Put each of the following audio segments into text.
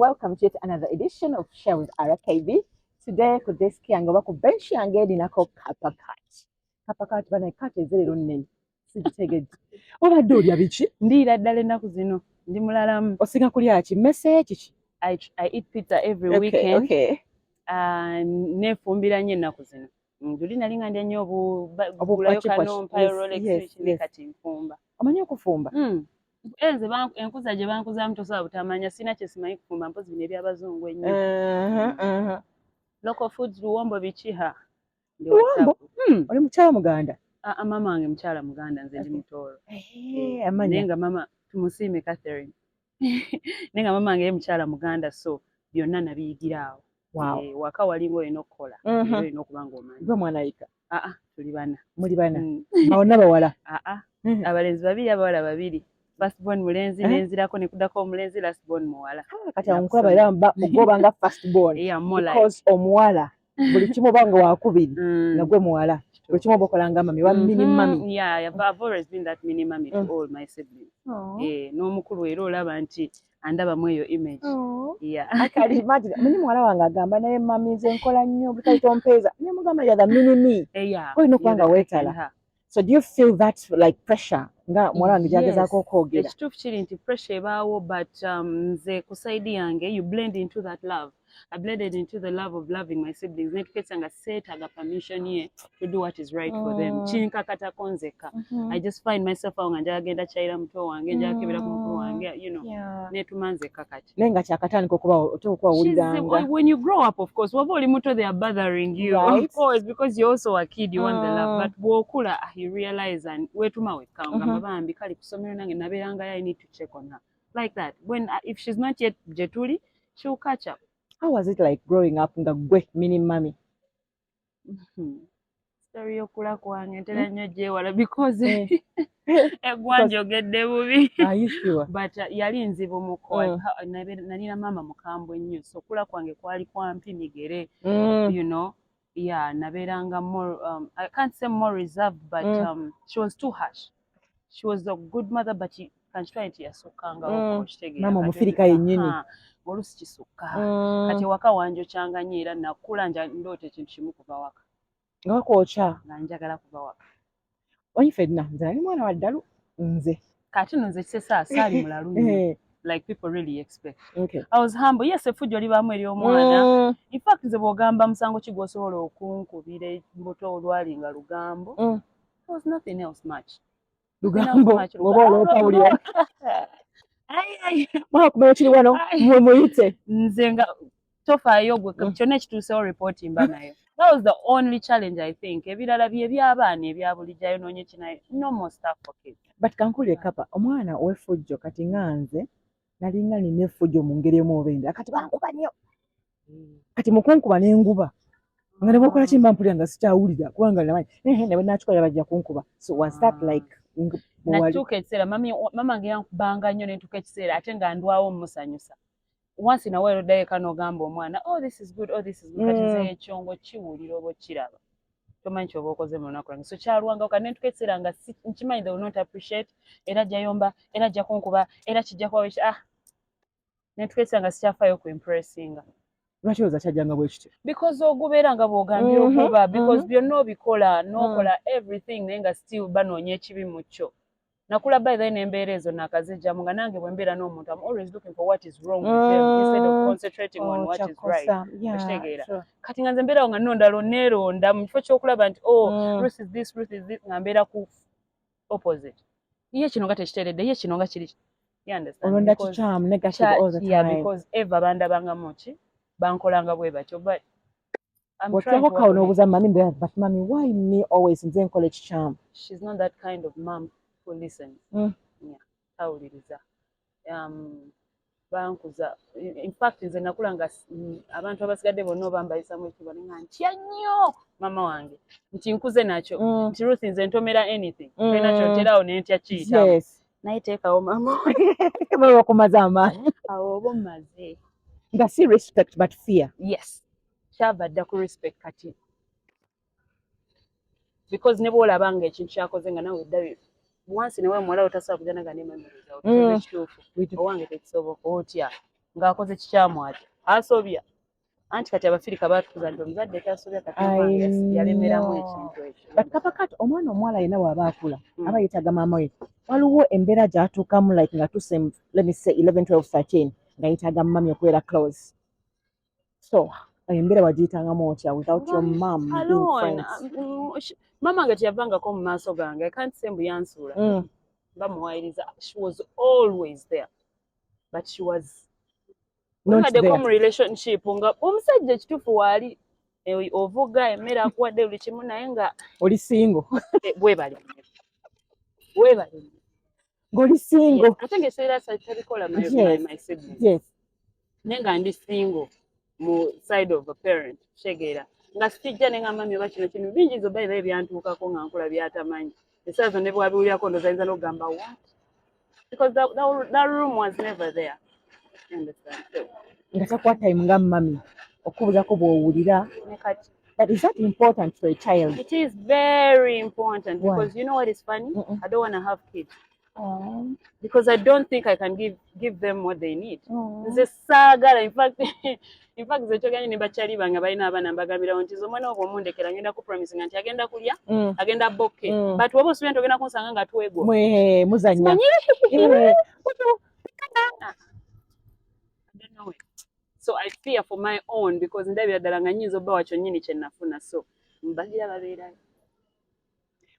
welcome to yet another edition of Share with RKB. Today ku desk yange oba ku bench yange erinako kapakat. Kapakat bana kati ezero nnene. Sigitegedde. Obadde olya biki? Ndiira ddala ennaku zino ndi mulalamu. Osinga kulya ki? Mmese ki? I eat pizza every weekend. Neefumbira nnyo ennaku zino. Juli nali nga ndya nnyo obugulayo Kanompa, Rolex, ne kati nfumba. Omanyi okufumba? Enze enkuza gye bankuzaamu tosobola butamanya, sina kye simanyi kufumba, mpozi bino eby'abazungu ennyo. Local foods, luwombo bikiha. Luwombo? Oli mukyala Muganda? Mama wange mukyala Muganda, nze ndi Mutooro. Amanya. Naye nga mama tumusiime Catherine. Naye nga mama wange ye mukyala Muganda, so byonna nabiyigira awo. Wow. Waka walinga olina okukola. Olina okuba ng'omanyi. Gwe mwana yika? Tuli bana. Muli bana? Bonna bawala? Abalenzi babiri, abawala babiri. First born mulenzi, nenzirako ne kuddako omulenzi, last born muwala. Kati omukulaba era ogobanga first born. Because omuwala buli kimu obanga wakubiri nagwe muwala. Buli kimu obakolanga mami wa mini mami. Yeah, I've always been that mini mami to all my siblings. N'omukulu era olaba nti andabamu eyo image. I can imagine. Mini muwala wange agamba naye mami nze nkola nnyo buli tompeeza. Ne mugamba you're the mini me. Olina okubanga weetala. So do you feel that like pressure? Nga mwala wange jagezaako okwogera. Ekituufu kiri nti pressure ebaawo, but nze ku side yange you blend into that love. I blended into the love of loving my siblings. Netuketsa nga seetaaga permission ye to do what is right for them. Kinkakatako nzeka. I just find myself awo nga njala genda kyayira muto wange, njala kebera ku mukulu wange, you know. Netuma nzeka kati. Naye nga kyakatandika okuwuliranga. When you grow up, of course, waba oli muto they are bothering you. Right. Of course, because you're also a kid, you want the love. But bw'okula, you realize and wetuma wekanga bambi kali kusomero nange naberanga I need to check on her. Like that. When if she's not yet jetuli, she'll catch up. How was it like growing up nga gwe mini mami? Story yokula kwange ntera nnyo gyewala because egwanjogedde bubi. Are you sure? But yali nzibu muko nalina mama mukambwe nnyo, so kula kwange kwali kwampi migere. You know, naberanga more I can't say more reserved, but she was too harsh. She was a good mother, but she can try to yasukanga okostegera. Mama mufirika yennyini. Olusi kisukka. Kati waka wanje kyanga nnyo era nakula ndoota ekintu kimu kuva waka. Nga wakwokya? Nga njagala kuva waka. Oyi fedna, nze nali mwana wa ddalu nze. Kati nze kisesa asaali mulalu nnyo. Like people really expect. Okay. I was humble. Yes, efujjo libaamu eri omwana. In fact, nze bw'ogamba musango ki gw'osobola okunkubira embuto olwali nga lugambo. There was nothing else much. Lugambo oba olw'opawulira. Mwakumanya kiri wano muyite. Nze nga tofaayo gwe kyonna ekituusewo report mba nayo. That was the only challenge I think. Ebirala bye by'abaana ebya bulijjo ayonoonye kinayo. No more stuff for kids. But kankulye kapa omwana ow'effujjo kati nga nze nalinga nina effujjo mu ngeri emu oba endala kati bankuba nnyo. Kati mukunkuba n'enguba. Nga ne bw'okola kimba mpulira nga sikyawulira kubanga namanyi ne bwe naakikola bajja kunkuba. So was that like natuuka ekiseera mama nge yankubanga nnyo nentuuka ekiseera ate nga ndwawo musanyusa. Once in a while oddayo n'ogamba omwana this is good, this is good. Kati nze ekyongo kiwulira oba okiraba. Tomanyi ky'oba okoze mu lunaku lwange. So kyalwanga kati nentuuka ekiseera nga nkimanyi they will not appreciate, era jjayomba, era ajja kunkuba, era kijja kuba nentuuka ekiseera nga sikyafaayo ku impressinga. Lwaki oza kyajjanga bwe kityo? Because ogubeera nga bw'ogambye okuba, because byonna obikola n'okola everything naye nga still banoonya ekibi mu kyo. Nakula by then embeera ezo nakazijjamu nga nange bwe mbeera n'omuntu I'm always looking for what is wrong with them instead of concentrating on what is right. Sure. Kati nga nze mbeerawo nga nondalo neeronda mu kifo ky'okulaba nti Ruth is this nga mbeera ku opposite. Ye kino nga tekiteeredde, ye kino nga kiri. You understand? Olonda kikyamu negative all the time. Yeah, because Eva bandabangamu ki bankolanga bwe batyo, but I'm trying to work on mami, but mommy, why me always in college charm? She's not that kind of mom who listens. Tawuliriza. Bankuza. In fact, nze nakula nga abantu abasigadde bonna bambayisamu ekibala nga ntya nnyo mama wange. Nti nkuze nakyo. Nti Ruth nze ntomera anything. Nakyo nteraawo ne ntya kiyitamu. Yes. Naye teekawo mama. Kama wakumaza amaanyi. Awo oba mmaze. Nga si respect but fear. Yes. Kyava dda ku respect kati. Because ne bw'olaba nga ekintu kyakoze nga nawe eddayo once ne wewe muwala otasobola kujja naga ne memories out. Ekituufu owange tekisoboka otya ng'akoze kikyamu ati asobya anti kati abafirika baatukuza nti omuzadde tasobya kati yalemeramu ekintu ekyo. But kapakati omwana omuwala yenna bw'aba akula aba yeetaga maama we, waliwo embeera gy'atuukamu like nga tuse let me say 11 12 13 nga yeetaga mami okubeera close. So embeera wagiyitangamu otya without your mom being friends? Mama nga teyavangako mu maaso gange, I can't say mbu yansuula bamuwayiriza. She was always there but she was baddeko mu relationship nga omusajja ekituufu waali ovuga emmere akuwadde buli kimu naye nga oli singo bwebali ng'oli singo ate ng'ekiseera tabikola my siblings naye nga ndi singo mu side of a parent kitegeera nga sijja ne nga mami oba kino bingi zo bayiba ebyantuukako nga nkula byatamanyi esaawa zonna ne bwabiwulirako ndooza ayinza n'okugamba what because that room was never there. Nga takuwa time nga mami okubuuzako bw'owulira. But is that important for a child? It is very important. Why? Because you know what is funny? I don't want to have kids. Because I don't think I can give them what they need. Nze saagala in fact zekyoganye ne bakyali bange balina abaana mbagambirawo nti omwana ogwo omundekera ngenda ku promise nga nti agenda kulya agenda bokke but woba osubira nti ogenda kunsanga nga twegwa muzannya so I fear for my own because ndabira ddala nga nnyinza obba wakyo nnyini kye nafuna so mbagira babeerayo.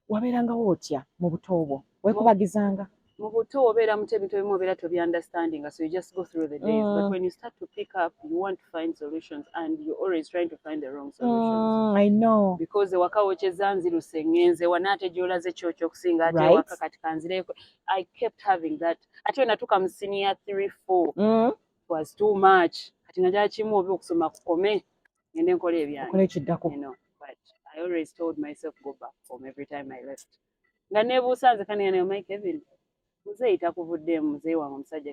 Wabeerangawo otya mu buto bwo weekubagizanga? Mu buto obeera muto ebintu ebimu obeera tobyunderstanding so you just go through the days but when you start to pick up you want to find solutions and you're always trying to find the wrong solutions. I know. Because ewaka wokyeza nziruse ngenze wanaate gy'olaze kyokyo okusinga ate ewaka kati kanzireeko. I kept having that ate we natuuka mu senior 3 4 was too much kati nga gyakimu oba okusoma kukome ngende nkola ebyange but I always told myself go back home every time I left nga neebuusa nze kanene Mike Kevin muzeeyi takuvuddeemu muzeeyi wange omusajja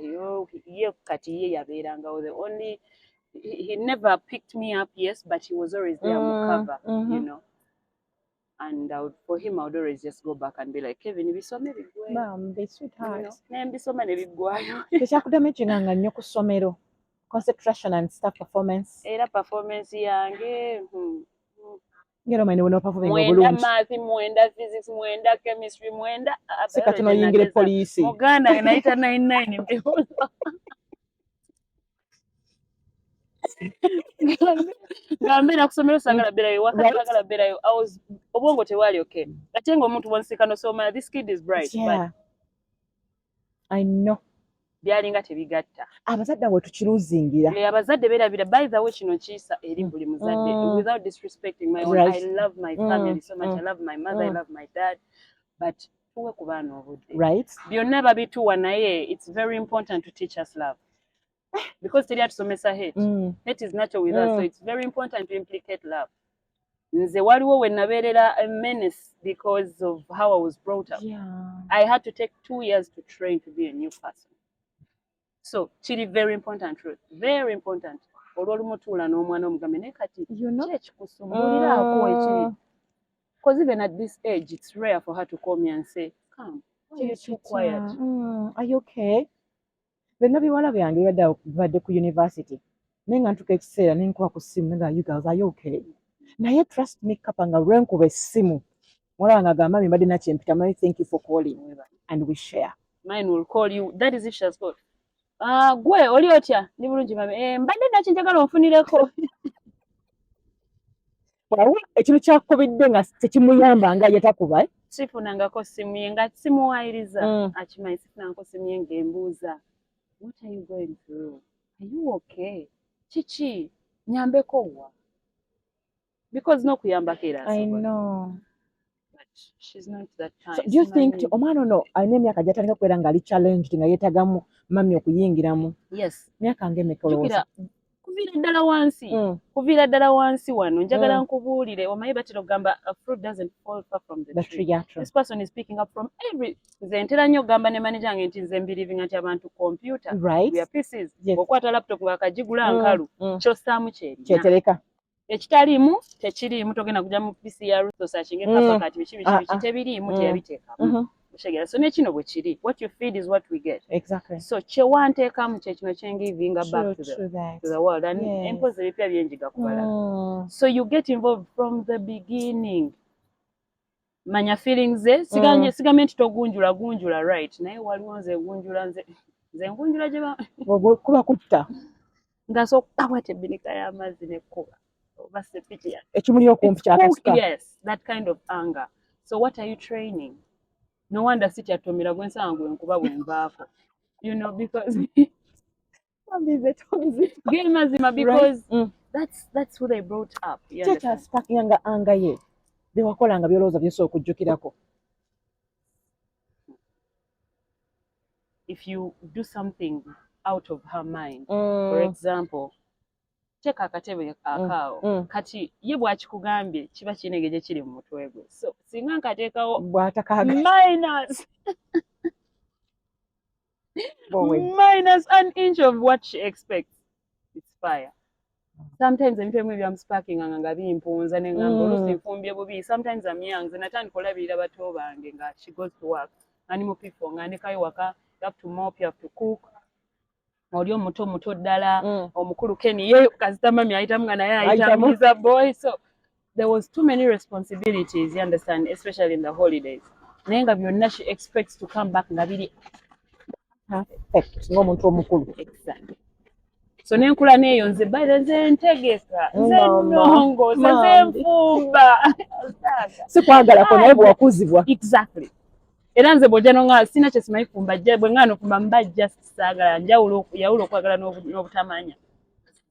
ye kati ye yabeerangawo the only he never picked me up yes but he was always there mu cover you know and for him I would always just go back and be like Kevin bisome biggweyo mom they sweetheart naye mbisoma ne biggwayo tekyakuddamu ekyenganga nnyo ku ssomero concentration and stuff performance era performance yange ngero mine wona performing obulungi math mwenda physics mwenda chemistry mwenda sikati noyingire poliisi muganda naita 99 mbibuuza ngambe nakusomero sangala berayo wakati berayo I was obwongo tewali okay ate nga omuntu wonsikano so man this kid is bright but I know byalinga tebigatta abazadde abo tukiruzingira abazadde berabira by the way kino kiisa eri buli muzadde without disrespecting my own I love my family so much I love my mother I love my dad but tuwe ku baana obudde byonna babituwa naye it's very important to teach us love because teri atusomesa hate is natural with us so it's very important to implicate love. Nze waliwo we nabeerera a menace because of how I was brought up. I had to take 2 years to train to be a new person. So kiri very important truth very important olw'olumutuula n'omwana omugambe naye kati ekikusumbuliraako ekiri because even at this age it's rare for her to call me and say come you're too quiet are you okay byonna biwala byange bibadde ku university naye nga ntuka ekiseera nenkuba ku ssimu nga you girls are you okay naye trust me kapa nga lwenkuba essimu muwala wange agamba mbadde nakyempita mami thank you for calling and we share mine will call you that is if she has called gwe oli otya ndi bulungi mami mbadde nakyo njagala onfunireko ekintu kyakubidde nga tekimuyamba nga ye takuba sifunangako simu ye nga simuwayiriza akimanyi sifunangako simu ye ng'embuuza what are you going through are you okay kiki nyambeko wa because n'okuyambako era I know but she's not that kind. So, do you think omwana ono alina emyaka gy'atandika okubeera ng'ali challenged nga yeetagamu mami okuyingiramu yes myaka ng'emeka olowooza kuviira ddala wansi wano njagala nkubuulire omanyi batera okugamba a fruit doesn't fall far from the tree. This person is picking up from every nze ntera nnyo okugamba ne manager yange nti nze mbirivinga nti abantu computer we are pieces okwata laptop ng'akagigula nkalu ky'ossaamu kyetereka ekitaliimu tekiriimu togenda kujja mu PCR so searching kapakati biki tebiriimu teyabiteekamu So nekino bwe kiri. What you feed is what we get. Exactly. So kye wanteekamu kye kino kye ngivinga back to the world. And empoza ebipya byenjiga kubala. So you get involved from the beginning. Manya feelings ze sigamye nti togunjula right naye waliwo nze ngunjula gye kuba kutta ng'asooka bw'ati ebbinika y'amazzi n'ekkuba oba sepiki ekimuli okumpi kyakasika. Yes, that kind of anger. So what are you training? No wonder si kyatomera gwe nsanga gwe nkuba bwe nvaako. You know, because ge mazima because that's who they brought up. Kyekyaspakinganga anga ye byewakolanga byolowooza byesobola okujjukirako. If you do something out of her mind, for example, cheka akatebe akaawo kati ye bw'akikugambye kiba kinege kiri mu mutwe gwe. So singa nkateekawo minus an inch of what she expects, it's fire. Sometimes ebintu ebimu byamusparking nga bimpunza ne ngamba oluusi nfumbye bubi. Sometimes I'm young nze natandika olabirira bato bange nga she goes to work animal people nga ndekayo waka, you have to mop, you have to cook. Oli omuto ddala omukulu Kenny ye kasita mami ayitamu nga naye ayitamu he's a boy. So there was too many responsibilities, you understand, especially in the holidays. Naye nga byonna she expects to come back nga biri perfect ng'omuntu omukulu. Exactly. So nenkula neeyo nze bale nze ntegeka nze nnongo nze nfumba sikwagalako naye bwakuzibwa. Exactly. Era nze bw'ojja nga sina kye simanyi kufumba bwe nga nofumba mbajja saagala yawula okwagala n'obutamanya.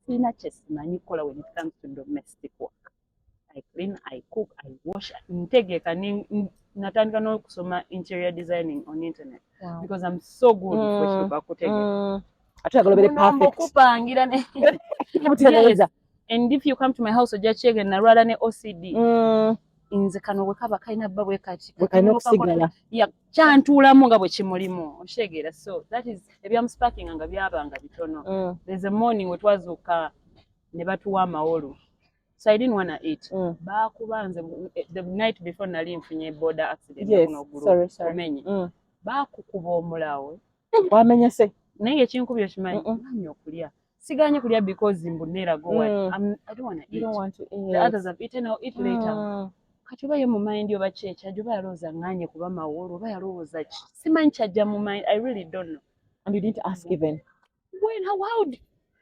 Sina kye simanyi kukola when it comes to domestic work. I clean, I cook, I wash. Ntegeka natandika n'okusoma interior designing on internet. Wow. Because I'm so good with kutegeka. Yes. And if you come to my house ojja kyege nalwala ne OCD. Nze kano bwe kaba kalina bba bwe kati kyantuulamu nga bwe kimulimu okitegeera. So that is ebyamusparking nga byabanga bitono. There's a morning we twazuuka ne batuwa amawolu. So I didn't want to eat. Baakuba nze the night before nali nfunye border accident. Yes, sorry. Baakukuba omulawo. Wamenya se? Naye ekinkubye okimanyi ngamya okulya. Siganye kulya because mbunera go what. I don't want to eat. You don't want to eat. The others have eaten, I'll eat later. Kati oba ye mu mind oba kyekya oba yalowooza nganye kuba mawolu oba yalowooza ki simanyi kyajja mu mind. I really don't know. And you didn't ask even? When how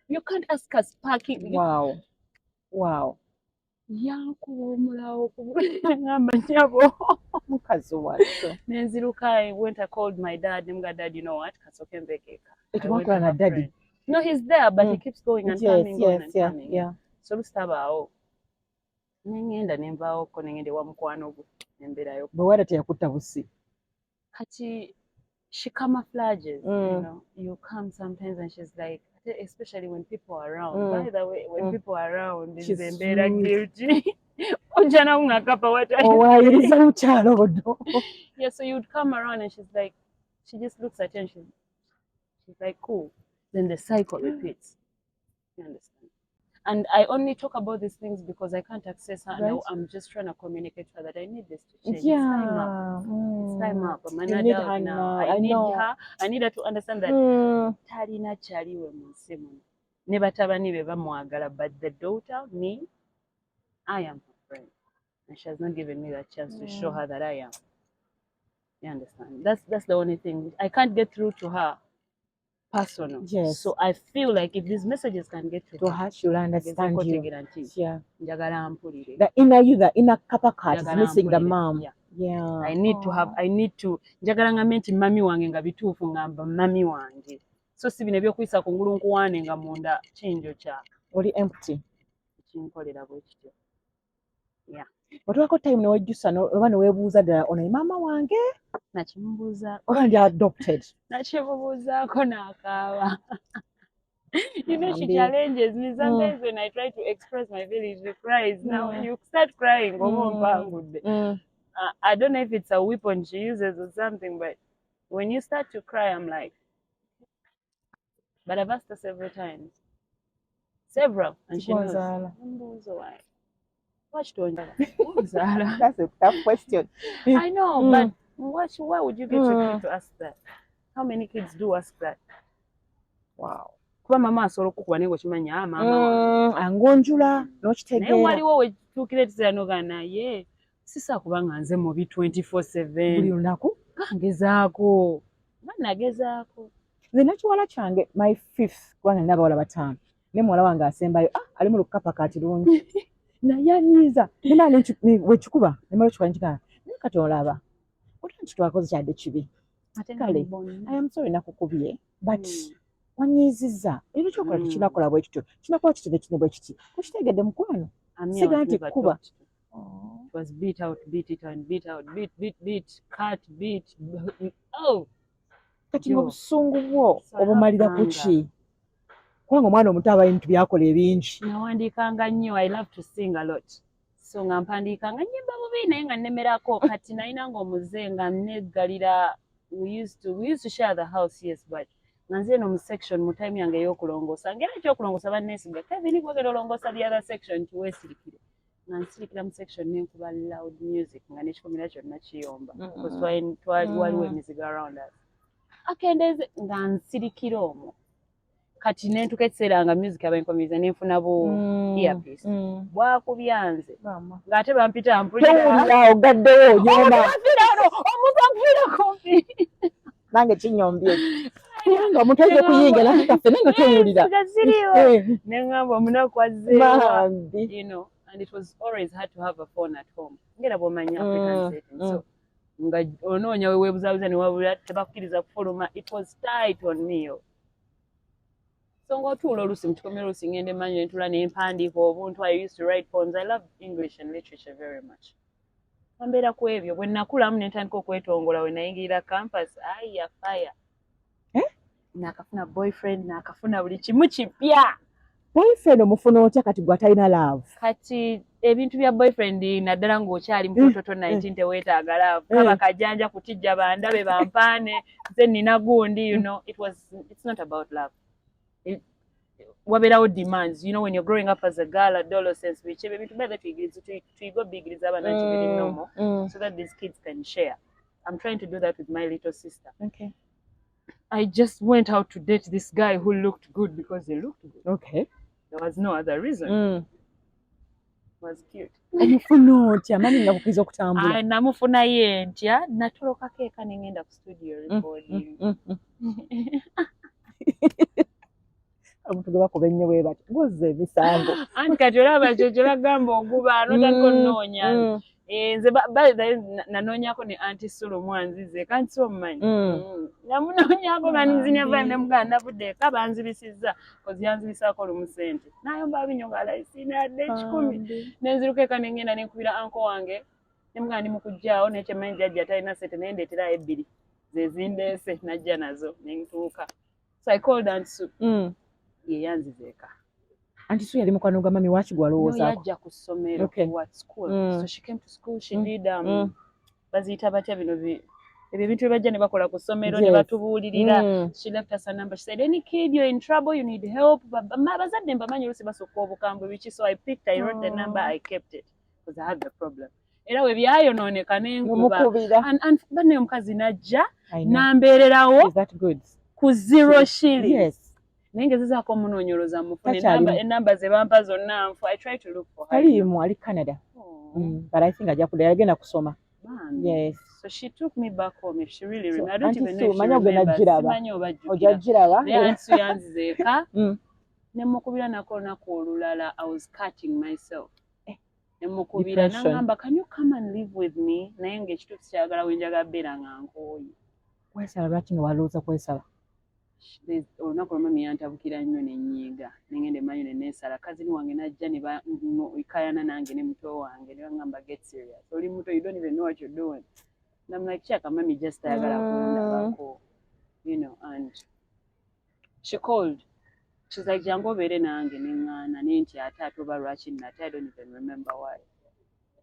you can't ask us parking. Wow. Yankuba omulawo ngamba nyabo mukazi wattu nenziruka. I went, I called my dad. Nemga dad, you know what, kasooke mbekeeka. Etuwakola na daddy? No, he's there but he keeps going and coming. Yeah. So lusitabaawo nengenda nenvaawoko nengenda ewa mukwano gwe nemberayo. Bwe wada teyakutta busi. Kati she camouflages, you know. You come sometimes and she's like, especially when people are around. By the way, when people are around, she's embeera guilty. Ojja nawe ng'akapa owayiriza mukyalo odo. Yeah, so you'd come around and she's like, she just looks at you and she's like, cool. Then the cycle repeats. You understand? And I only talk about these things because I can't access her. Right. Now I'm just trying to communicate to her that I need this to change. Yeah. It's time up. I'm an you need adult her now. I need know. her. I need her to understand that talina kyaliwe mu nsi muno. Ne batabani be bamwagala, but the daughter, me, I am her friend. And she has not given me that chance to show her that I am. You understand? That's the only thing. I can't get through to her personal. Yes. So I feel like if these messages can get to her, she'll understand you. Yeah. The inner you, the inner kappa card is missing the mom. Yeah. I need to njagala ngambe nti mami wange nga bituufu ngamba mami wange. So si bino ebyokuyisa ku ngulu nkuwaane nga munda kinjo kya. Oli empty. Kinkolera bwe kityo. Yeah. Watuwako time newejjusa oba neweebuuza ddala ono ye maama wange? Nakimubuuza. Oba ndi adopted? Nakimubuuzaako n'akaaba. You know, she challenges me. Sometimes when I try to express my feelings, she cries. Now when you start crying, I don't know if it's a weapon she uses or something, but when you start to cry, I'm like, but I've asked her several times. And she knows. Why? Watch to That's a tough question. I know, but Why would you get your kid to ask that? How many kids do ask that? Wow. Kuba mama asobola okukuba naye ng'okimanya maama wange. Angonjula n'okitegeera. Naye waliwo we tuukira ekizira n'ogamba naye sisa kuba nga nze mubi 24/7. Buli lunaku. Ngezaako. Nagezaako. Nze nakiwala kyange my 5th kubanga nina abawala 5 ne muwala wange asembayo ali mu lukapa katirungi naye anyiiza nemala wekikuba nemala okikuba nkigamba naye kati olaba otanti twakoze kyadde kibi kale I am sorry nakukubye but wanyiizizza era ekyokola tekinakola bwe kityo kinakola kitende kine bwe kiti kukitegedde mukwano siga nti kuba It was beat out, beat it and beat out, beat, cut, beat. Oh! Kati mu busungu bwo obumalira ku ki? Kubanga omwana omuto aba ebintu byakola ebingi. Nawandiikanga nnyo, I love to sing a lot. So nga mpandiikanga nnyimba bubi naye nga nnemerako kati nayinanga omuze nga neggalira we used to share the house, yes, but nga nze eno mu section mu time yange ey'okulongoosa ngera ekyokulongoosa banneesiga Kevin gwegera olongoosa the other section nti weesirikire nga nsirikira mu section nenkuba loud music nga n'ekikomera kyonna kiyomba because waliwo emizigo around us akendeeze nga nsirikira omwo kati nentuka ekiseera nga music abenkomiriza nenfuna bu earpiece bwakubyanze ng'ate bampita mpulira ogaddewo onyoma omuntu akufiira kumpi nange kinyombye nga omuntu ayinza okuyinga nakaffe naye nga towulira neŋŋamba omunaku azzeewa you know. And it was always hard to have a phone at home. Ngera bw'omanya African setting. So nga onoonya weebuzaabuza ne wabula tebakkiriza kufuluma. It was tight on me. So ng'otuula oluusi mu kikomera oluusi ngenda emanyi ne ntula ne mpandiika obuntu. I used to write poems. I love English and literature very much. Mbeera ku ebyo bwe nnakulamu ne ntandika okwetongola we nayingirira campus. Aya fire. Naakafuna boyfriend, naakafuna buli kimu kipya. Boyfriend omufuna otya kati gwe atalina love? Kati ebintu bya boyfriend naddala ng'okyali mutototo 19 teweetaaga love. Kaba kajanja kutijja bandabe bampaane nze nina gundi, you know. It's not about love. Wabeerawo demands, you know, when you're growing up as a girl, adolescence, biki ebintu bebe tuyiga obigiriza abaana kibiri normal so that these kids can share. I'm trying to do that with my little sister. Okay. I just went out to date this guy who looked good because he looked good. Okay. There was no other reason. It was cute. Omufuna otya mani nakukiriza okutambula? Namufuna ye ntya natolokako eka ne ngenda ku studio recording. Omuntu gwe bakuba ennyo bwe bati gozza emisango. Anti kati olaba kyo kyolagamba oguba notandika onnoonya. Nze nanoonyako ne Aunty Sulu Mwanzize kanti si omumanyi. Namunoonyako banzine vaayo ne muganda navudde eka banzibisizza kozi yanzibisaako lumu ssente. Nayomba binyo nga layisiinadde 10. Nenziruka eka ne ngenda ne nkubira anko wange ne muganda ndi mu kujjaawo n'ekyemanyi jjajja talina ssente naye ndeeterayo 2 ze zindeese najja nazo ne ntuuka. So I called Aunty Sulu. Ye yanzize eka. Aunty Sue yali mukwano gwa mami waaki gwalowoozaako? No, yajja ku ssomero what school. So she came to school, she did baziyita batya bino ebyo ebintu bye bajja ne bakola ku ssomero ne batubuulirira. She left us a number. She said, any kid you're in trouble, you need help. Bazadde mbamanyi oluusi basukka obukambwe biki. So I wrote the number, I kept it because I had the problem. Era we byayonooneka n'enkuba. And banne omukazi najja n'ambeererawo ku 0 shilling. Yes. Nengezezaako omunoonyoloza mufune enamba ze bampa zonna nfu. I try to look for her. Ali Canada. But I think ajja kudda yagenda kusoma. Yes. So she took me back home. If she really remembers, I don't even know if she remembers. Simanyi oba Ojjagiraba. Naye Aunty yanzize eka. Ne mukubira nako olunaku olulala I was cutting myself. Ne mukubira n'angamba, can you come and live with me? Naye ng'ekituufu kyagala wenjagala beera nga nkooye. Kwesala lwaki nga walowooza kwesala? Olunaku lwamami yantabukira nnyo ne nnyiiga ne ngenda emanyi ne neesala. Kazini wange najja ne ikayana nange ne muto wange ne baŋŋamba get serious. Oli muto, you don't even know what you're doing. And I'm like, check, mami just ayagala kundabako, you know. And she called. She's like, jangu obeere nange ne ŋŋaana ne ntyata ate oba lwaki nnate. I don't even remember why.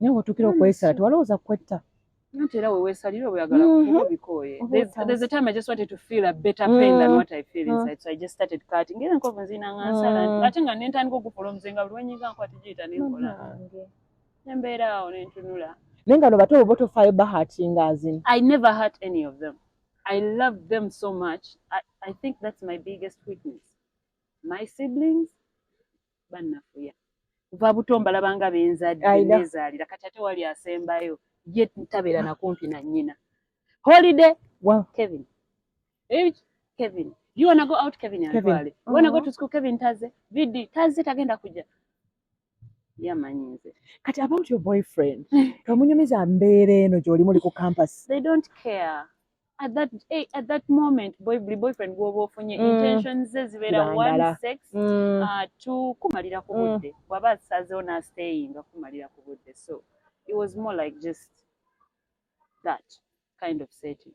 Naye watuukira okwesala tewalowooza kwetta. Not era weweesalira oyagala kufuba bikooye. There's a time I just wanted to feel a better pain than what I feel inside. So I just started cutting. Era nkovu nzina ngansala. Ate nga nentandika okufula omuzenga buli wenyiga nkwata giyita nenkola. Nembeera awo nentunula. naye nga no bato bo tofayo hurtinga azin. I never hurt any of them. I love them so much. I think that's my biggest weakness. My siblings, bannafuya. Kuva buto mbalabanga benzadde nezaalira kati ate wali asembayo ye ntabeera nakumpi na nnyina. Holiday, wow. Kevin. Kevin. You wanna go out, Kevin? Antwale. You wanna go to school, Kevin? Taze. Vidi, Taze tagenda kuja. Yamanyize. Kati about your boyfriend. Kamunyumiza mbeere eno gy'oli muli ku campus. They don't care. At that moment, boyfriend gwoba ofunye intentions ze zibeera one sex, two kumalira ku budde. Bw'aba asazeewo n'astayinga kumalira ku budde. So it was more like just that kind of setting.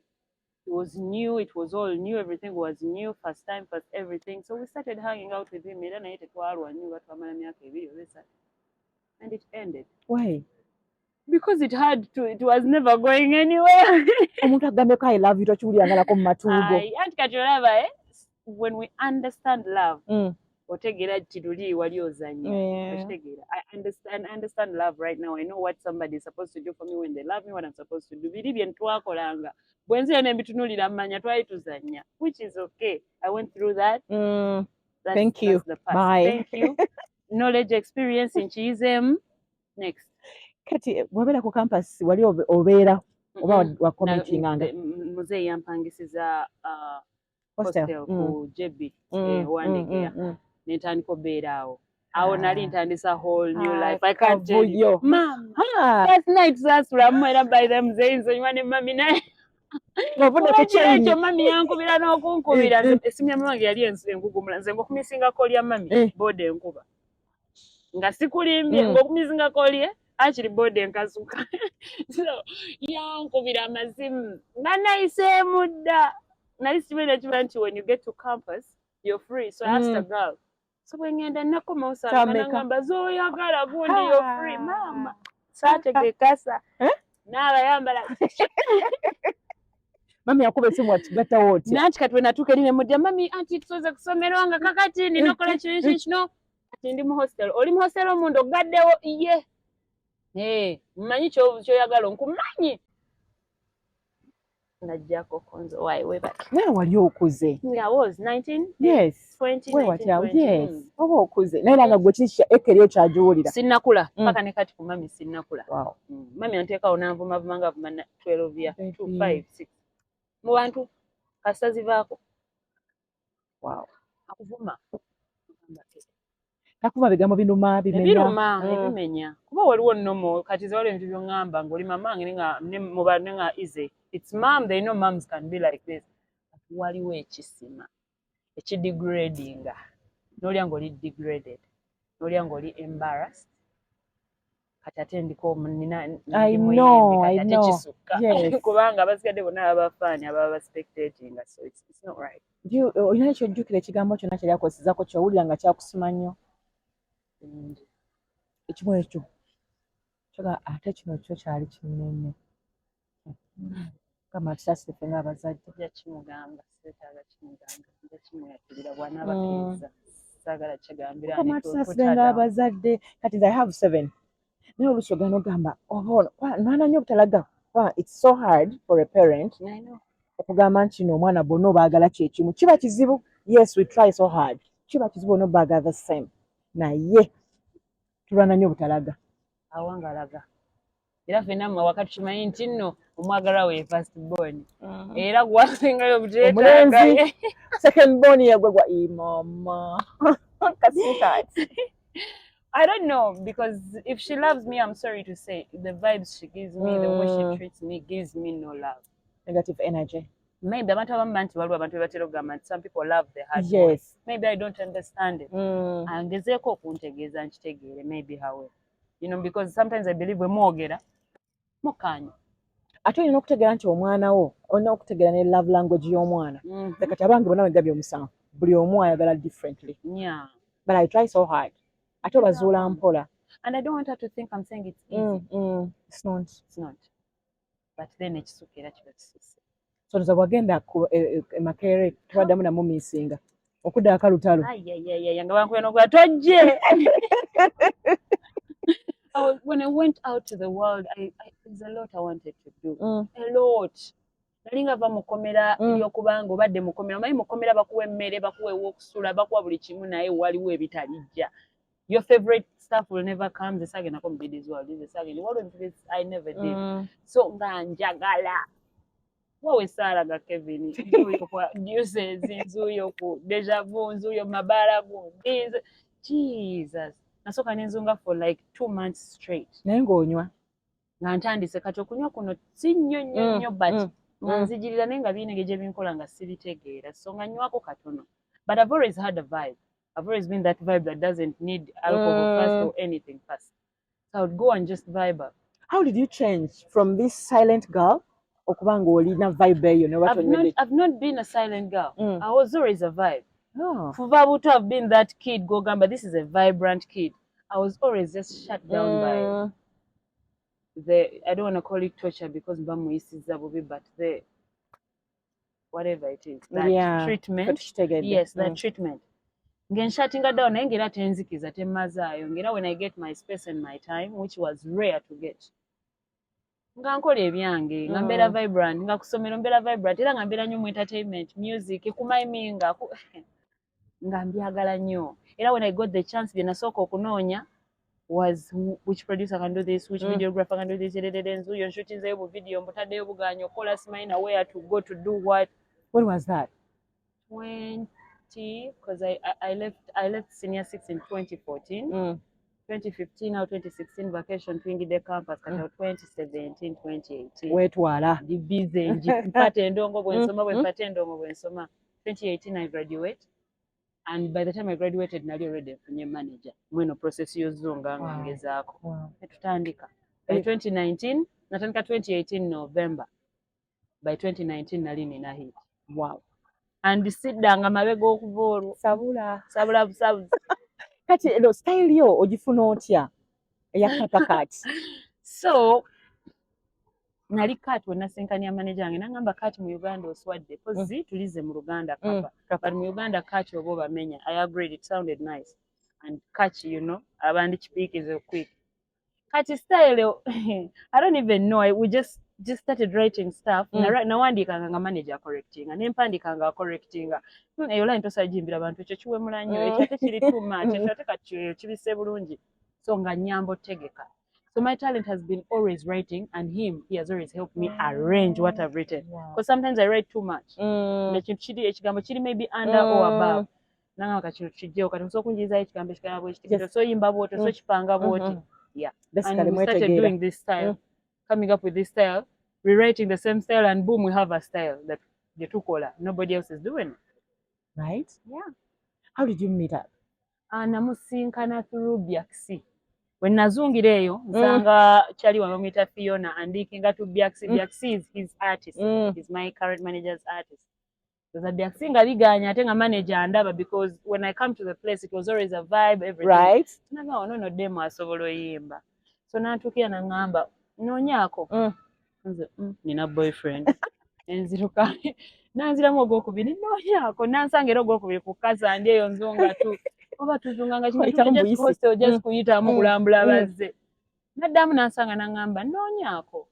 It was new, it was all new, everything was new, first time, first everything. So we started hanging out with him. Era naye tetwalwa nnyo batwamala myaka ebiri oba esatu. And it ended. Why? Because it was never going anywhere. Omuntu agambeko I love you tokiwulirangako mu matuugo. Anti kati olaba when we understand love, otegeera nti luli wali ozannya. I understand love right now. I know what somebody is supposed to do for me when they love me, what I'm supposed to do. Biri bye twakolanga. Bwenzi ne mbitunuulira mmanya twali tuzannya, which is okay. I went through that. Thank you. That's the past. Bye. Thank you. Knowledge, experience nkiyizeemu. Next. Kati bw'obeera ku campus wali obeera oba wakomitinganga? Muzeeyi yampangisiza hostel ku JB Wandegea. Nentandika obeera awo. Awo nali ntandisa whole new life. I can't tell you. Mama. First night saasulamu era by the muzeeyi nsonyiwa ne mami naye. Ekyo mami yankubira n'okunkubira. Essimu ya mama wange yali engugumula. Nze ng'okumisingako lya mami boda enkuba. Nga sikulimbye ng'okumisingako lye akiri boda enkasuka. So yankubira amazimu. Nga nayiseemu dda. Nali simanyi kiba nti when you get to campus, you're free. So I asked a girl. So ngenda nakomawo saa ngamba z'oyagala gundi you're free. Mama. Saategekasa. N'abayambala. Mami yakuba esimu atigattawo otya? Nanti kati we natuuka eri ne mudya mami anti tusoze kusomero nga kakati nina okola kino kati ndi mu hostel. Oli mu hostel omuntu ogaddewo ye. Mmanyi ky'oyagala onkumanyi. Najjako konzo wayi webaka. Naye wali okuze. I was 19. Yes. 20. Yes. Oba okuze. Naye nga gwe kiki ekeri ekyagiwulira. Sinnakula. Paka ne kati ku mami sinnakula. Wow. Mami anteekawo n'anvumavuma nga vuma 12 ya 2, 5, 6. Mu bantu kasita zivaako. Wow. Akuvuma. Nakuva bigambo binuma ebimenya. Kuba waliwo nnomo kati zawali ebintu by'oŋŋamba ng'oli mamange nga easy. It's mom, they know moms can be like this. Waliwo ekisima ekidegradinga. N'olya ng'oli degraded. N'olya ng'oli embarrassed. Kati ate ndiko I know. Yes. Kubanga abasigadde bonna abafaani ababa spectating, so it's not right. Olina ekyojjukira ekigambo kyonna kye yakosezako kyowulira nga kyakusima nnyo? Ekimu ekyo kyoga ate kino kyo kyali kinene. Kama tusase ffe ng'abazadde. Nja kimugamba, seetaaga kimugamba. Nja kimuyakirira bw'anaabakkiriza. Saagala kyegambira ani tuutaddamu. Ng'abazadde kati I have 7. Naye oluusi ogenda ogamba oba nwana nnyo obutalaga. It's so hard for a parent okugamba nti kino omwana bonna obaagala kyekimu. Kiba kizibu. Yes, we try so hard. Kiba kizibu bonna obaagala the same. Naye tulwana nnyo obutalaga. Awangalaga. Era ffenna mmwe wakati kimanyi nti nno omwagalwa we first born. Era gwasingayo obuteetaaga. Second born yagwe gwa mama. I don't know, because if she loves me, I'm sorry to say, the vibes she gives me, the way she treats me, gives me no love. Negative energy. Maybe some people love the hard way. Maybe I don't understand it. Maybe how, because sometimes I believe we're more gera. Mokanya. Ate olina okutegeera nti omwana wo olina okutegeera ne love language y'omwana. Kati abange bonna wegabye omusanvu. Buli omu ayagala differently. Yeah. But I try so hard. Ate obazuula mpola. And I don't want her to think I'm saying it's easy. It's not. It's not. But then ekisukira kiba kisuse. So nza wagenda ku Makerere twaddamu na mumisinga. Okudda akalutalo. Nga bankuye n'ogwa tojje. When I went out to the world, there's a lot I wanted to do. A lot. Nalinga va mukomera lyokubanga obadde mukomera omanyi mukomera bakuwa emmere bakuwa ewokusula bakuwa buli kimu naye waliwo ebitalijja. Your favorite stuff will never come. The second I come did this world. The second what was this I never did. So nga njagala. Wowe Sarah ga Kevin. Nzuyo kwa Deuces, nzuyo ku Deja Vu, nzuyo Mabarabu. Jesus. Nasoka nenzunga for like 2 months straight. Naye ng'onywa. Nga ntandise kati okunywa kuno si nnyo but nzijirira naye nga binege binkola nga sibitegeera so nga nywako katono. But I've always had a vibe. I've always been that vibe that doesn't need alcohol first or anything first. So I would go and just vibe up. How did you change from this silent girl okubanga olina vibe eyo? I've not been a silent girl. I was always a vibe. Oh. Fuva buto have been that kid go gamba this is a vibrant kid. I was always just shut down by I don't want to call it torture because mbamuyisiza bubi but the whatever it is that treatment. Yes, that treatment. Ngen shutting down naye ngera tenzikiza temazaayo ngera when I get my space and my time which was rare to get. Nga nkola ebyange nga mbeera vibrant nga kusomero mbeera vibrant era nga mbeera nnyo mu entertainment music kumaiminga nga mbyagala nnyo era when I got the chance bye nasooka okunoonya was which producer can do this, which videographer can do this, you're shooting the video, call us mine where to go to do what. When was that? 20, because I left Senior 6 in 2014. 2015 or 2016 vacation twingi the campus kata 2017 2018. Wetwala. The busy mpate ndongo bwensoma 2018 I graduate. And by the time I graduated, nali already a manager. Mweno process yozunga ngezaako. Tutandika. By 2019, natandika 2018 November. By 2019 nali nina hit. Wow. And siddanga mabega okuva sabula busabu. Kati style yo ogifuna otya eyakapakati. So nali kati wena senkania manager wange nangamba kati mu Uganda oswadde pozi tulize mu Luganda kapa but mu Uganda kati obo bamenya. I agreed, it sounded nice and catchy, abandi speak is quick kati style I don't even know, we just started writing stuff nawandikanga nga manager correcting nempandikanga correcting eyo line tosajimbira abantu ekyo kiwemula nnyo ekyo ate kiri too much ekyo ate kati kibise bulungi so nga nyambo tegeka. So my talent has been always writing, and he has always helped me arrange what I've written. Because sometimes I write too much. Ekigambo kiri maybe under or above. Nanga kachino chijeo kati so kunjiza ekigambo ekikala bwe kitiko so yimba bwoto so kipanga bwoti. Yeah. And we started doing this style, coming up with this style, rewriting the same style, and boom, we have a style that the tukola nobody else is doing. Right? Yeah. How did you meet up? Namusinkana through Biaxi. When nazungira eyo nsanga chali wamwita Fiona andikinga to Biaxi is his artist. He's my current manager's artist. Because Biaxi nga biganya ate nga manager andaba because when I come to the place it was always a vibe, everything. Right. No demo asobola oyimba. So natukia na ngamba nonyako. Nina boyfriend. Enziruka. Nanziramu ogwokubiri nonyako nansangera ogwokubiri kukaza ndi eyo nzonga tu. Oba tuzunganga kino just kuyitamu kulambula bazze. Naddamu nansanga nangamba nonyako.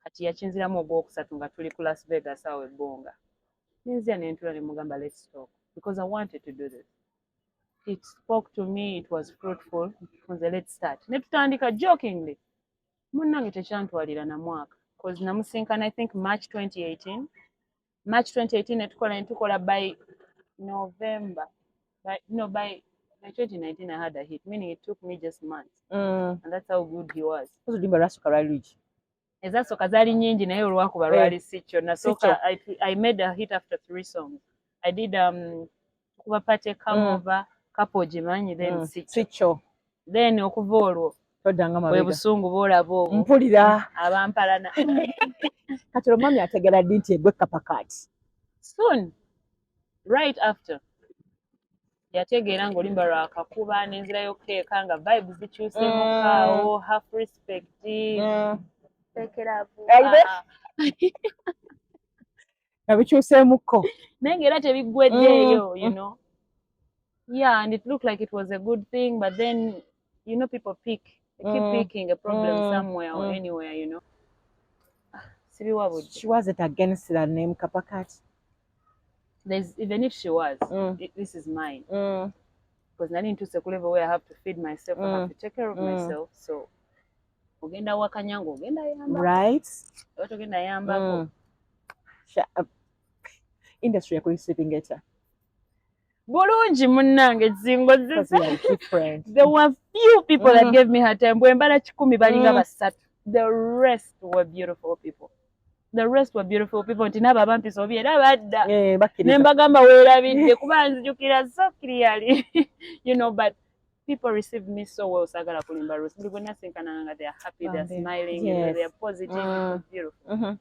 Kati yakinziramu ogwokusatu nga tuli ku Las Vegas awo ebbonga. Nenzia nentula ne mugamba let's talk because I wanted to do this. It spoke to me, it was fruitful. Let's start. Ne tutandika jokingly. Munnange tekyantwalira na mwaka because namusinkana I think March 2018 netukola by November. By 2019 I had a hit, meaning it took me just months. And that's how good he was. Ezasooka zaali nyingi naye olwakuba lwali sikyo. Nasooka I made a hit after 3 songs. I did kuba pate come over couple jimanyi then sikyo. Then okuva olwo todanga mabega. Bwe busungu boolaba obwo. Mpulira abampalana. Kati mami ategera ddi nti egwe kapakati. Soon, right after. Yategeera ng'olimba lwakakuba n'enzirayo kuteeka nga vibes zikyusemu kaawo half respect tekerabu nabikyuseemukko naye ng'era tebiggweddeeyo yeah, and it looked like it was a good thing but then people pick They keep picking a problem Mm. somewhere or anywhere, you know. Sibiwa budde. She wasn't against the name Kapakat. Even if she was, Mm. this is mine. Mm. Because nali ntuuse ku level where I have to feed myself, I have Mm. to take care of myself. So ogenda wakanya ng'ogenda yamba. Right? Oba togenda yambako. Industry yakulisiping etya? Bulungi munnange zingo Because we are different. There were few people that gave me her time. Bwe mbala 10 balinga basatu. The rest were beautiful people. The rest were beautiful people. Nti nabo abampisa obi era badda. Ne mbagamba weerabidde kuba nzijukira so clearly. You know, but people received me so well. Sagala kulimba Rose. Buli gwe nasinkananga, they are happy, they are smiling, you know, they are positive. It was beautiful.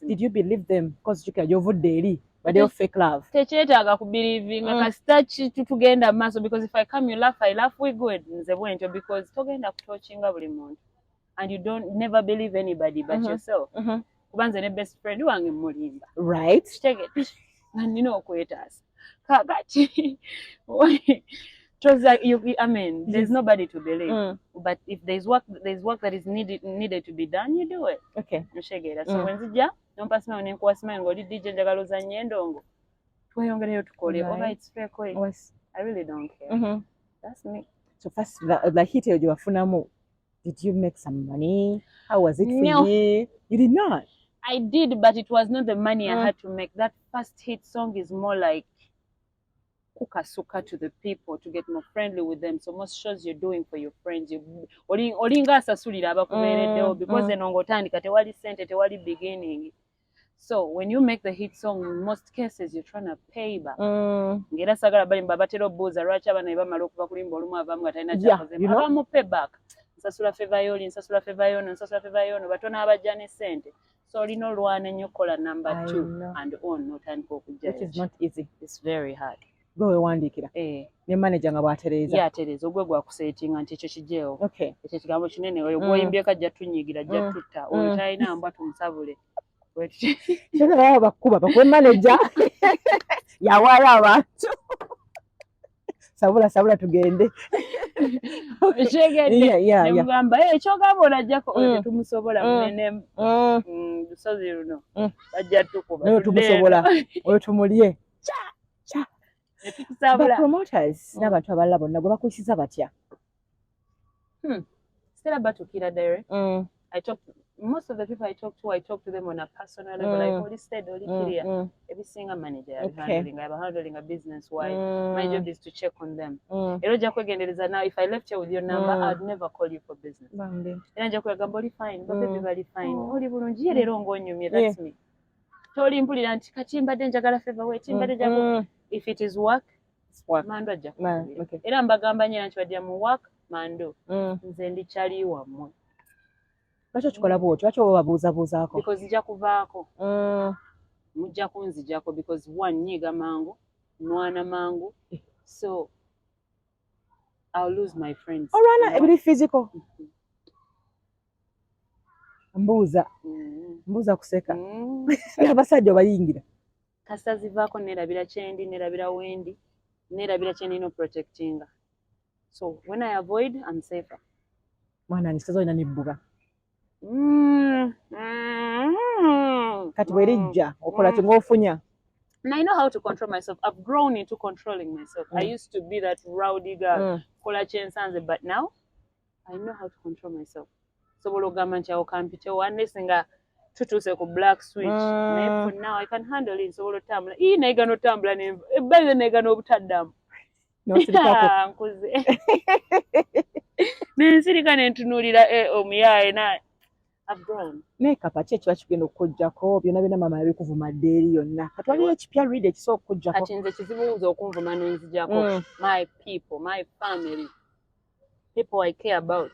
Did you believe them? Because jukira gy'ovudde eri baddeyo fake love. Tekyetaaga kubirievinga kasita tugenda maaso, because if I come you laugh, I laugh, we good. Nze bwentyo because togenda kutochinga buli muntu. And you don't never believe anybody but yourself. Kuba nze ne best friend wange mulimba. Right. Kitegedde. Nga nina okwetaasa. Kakati. I mean, there's nobody to believe. But if there's work that is needed to be done, you do it. Okay. So when nzija nompasima nenkuwasima ng'oli DJ njagala ozannya endongo, tweyongereyo tukole. Oba it's fake way. Yes. I really don't care. That's me. So first, the hit you wafunamu, did you make some money? How was it for No. you? You did not. I did, but it was not the money I had to make. That first hit song is more like kukasuka to the people to get more friendly with them. So most shows you're doing for your friends, olinga asasulira abakubeereddewo because eno ng'otandika tewali sente, tewali beginning. So when you make the hit song, in most cases you're trying to pay back. Ngera sagala balimba batera obuuza lwaki abana ne bamala okuva kulimba olumu avamu nga talina kyakoze. Abamu pay back. Nsasula feva yoli, nsasula feva yono, nsasula feva yono, batona abajja ne sente. So olina olwana ennyo kola number 2 and on notandika okujja. Which is not easy. It's very hard. Gwe weewandiikira. Ne manager nga bw'atereeza. Yeah, atereeza. Ogwe gwakuseetinga nti ekyo kijeewo. Okay. Ekyo kigambo kinene. Oyo gw'oyimbyeko ajja tunyigira, ajja tutta. Oyo talina mbwa tumusabule. Kyona baba bakuba bakwe manager. Yawaayo abantu. Sabula tugende. Kyegedde. Nemugamba, ekyogamba olajjako oyo tumusobola munene. Lusozi luno. Bajja tukuba. Oyo tumusobola. Oyo tumulye. The promoters n'abantu abalala bonna gwe bakuyisiza batya? Still batukira direct. Most of the people I talk to them on a personal level. Like Oli said, Oli Kiria, every single manager I'm handling a business wise. My job is to check on them. Now, if I left you with your number, I'd never call you for business. Oli fine, baby very fine. Oli bulungi lero ng'onyumye, that's me. Toli mpulira nti kati mbadde njagala favor we timbadde njagala. If it is work, it's work. Mando ajja kubira. Era mbagamba nnyo nti badde mu work, mando. Nze ndikyali wammwe. Lwaki okikola bw'otyo? Lwaki oba babuuzabuuzaako? Because nja kuvaako. Mujja kunzijjako because one, nyiga mangu, nwana mangu. So I'll lose my friends. Olwana ebiri physical. Mbuuza kuseka. Abasajja obayingira. Kasita zivaako neerabira kyendi, neerabira wendi, neerabira kye nina protectinga. So when I avoid, I'm safer. Mwana nisazo ina nibbuga. Kati bwerijja okola ng'ofunya. And I know how to control myself. I've grown into controlling myself. I used to be that rowdy girl, kola kyensanze, but now I know how to control myself. Sobola ogamba nti awo kampitewo unless nga tutuuse ku black switch. Naye for now I can handle it. Sobola otambula. Nayiga n'otambula ebbaze nayiga n'obutaddamu. Nkuze. Nensirika nentunuulira omuyaaye naye. I've grown. Naye kapa ki ekiba kigenda okukuggyako byonna mama yabikuvumadde eri yonna. Kati waliwo ekipya read ekisobola okukuggyako. Kati nze kizibuuza okunvuma n'enziggyako. My people, my family, people I care about.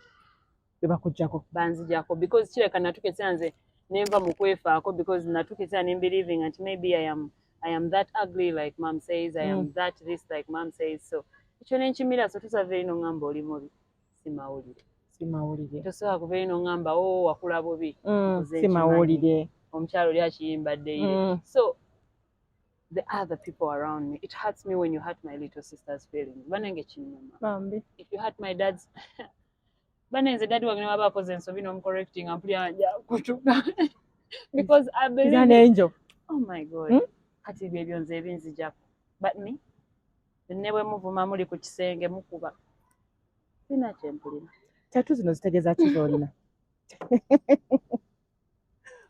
Bebakuggyako. Banziggyako because kireka natukesera nze nenva mu kwefaako because natukesera ne believing that maybe I am that ugly like mom says, I am that this like mom says. So ekyo nenkimira so tusava eno ngamba oli mubi simawulire. Tosobola kuva eno ngamba wakula bubi. Simawulire. Omukyalo oli akiyimbadde. So the other people around me, it hurts me when you hurt my little sister's feelings. Banenge kinyuma. If you hurt my dad's banenze dadi wange waba akoze ensobi n'omucorrecting ampulira ajja kutuka because I He's believe an angel. oh my god kati ebyo nze ebinzijako but me ne bwe muvuma muli ku kisenge mukuba sina kyempulira Tattoo zino zitegeeza ki z'olina?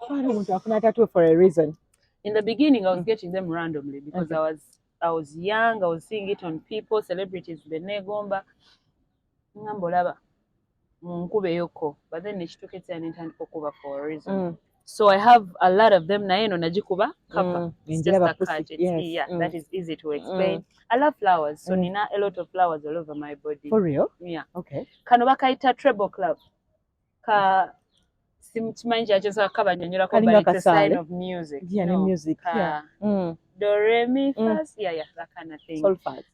Waliwo omuntu afuna tattoo for a reason. in the beginning I was getting them randomly because I was young, I was seeing it on people, celebrities benegomba ngamba olaba munkube yoko but then nekituuka ekya nentandika okuba for a reason so I have a lot of them naye eno nagikuba cover it's just a cut that is easy to explain I love flowers so nina a lot of flowers all over my body For real? yeah Okay. kano bakayita treble club ka simukimanyi kyakyosobola kabanyonyolako but it's a sign of music Yeah, no, music. Yeah. Do re mi fa yeah that kind of thing Solfege.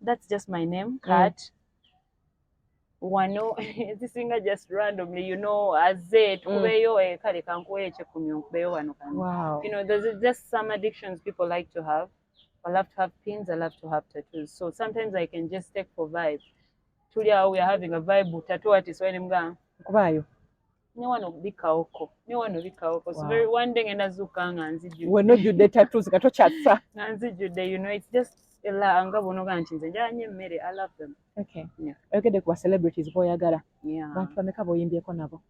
that's just my name cat wano zisinga just randomly you know as it kubeyo kale kankuwe ekyekumi okubeyo wano kano Wow. you know there's just some addictions people like to have I love to have pins I love to have tattoos so sometimes I can just take for vibe tuli awo we are having a vibe tattoo artist wene mga Kubayo. ne wano bikaoko so very one day ngenda zuka nga nzijjudde We're not judde tattoos kato chatsa. nga nzijjudde you know it's just anga bonoga nti nze njala nnyo emmere I love them Okay. Yeah. Oyogedde ku ba celebrities b'oyagala. yeah Bantu bameka b'oyimbyeko nabo?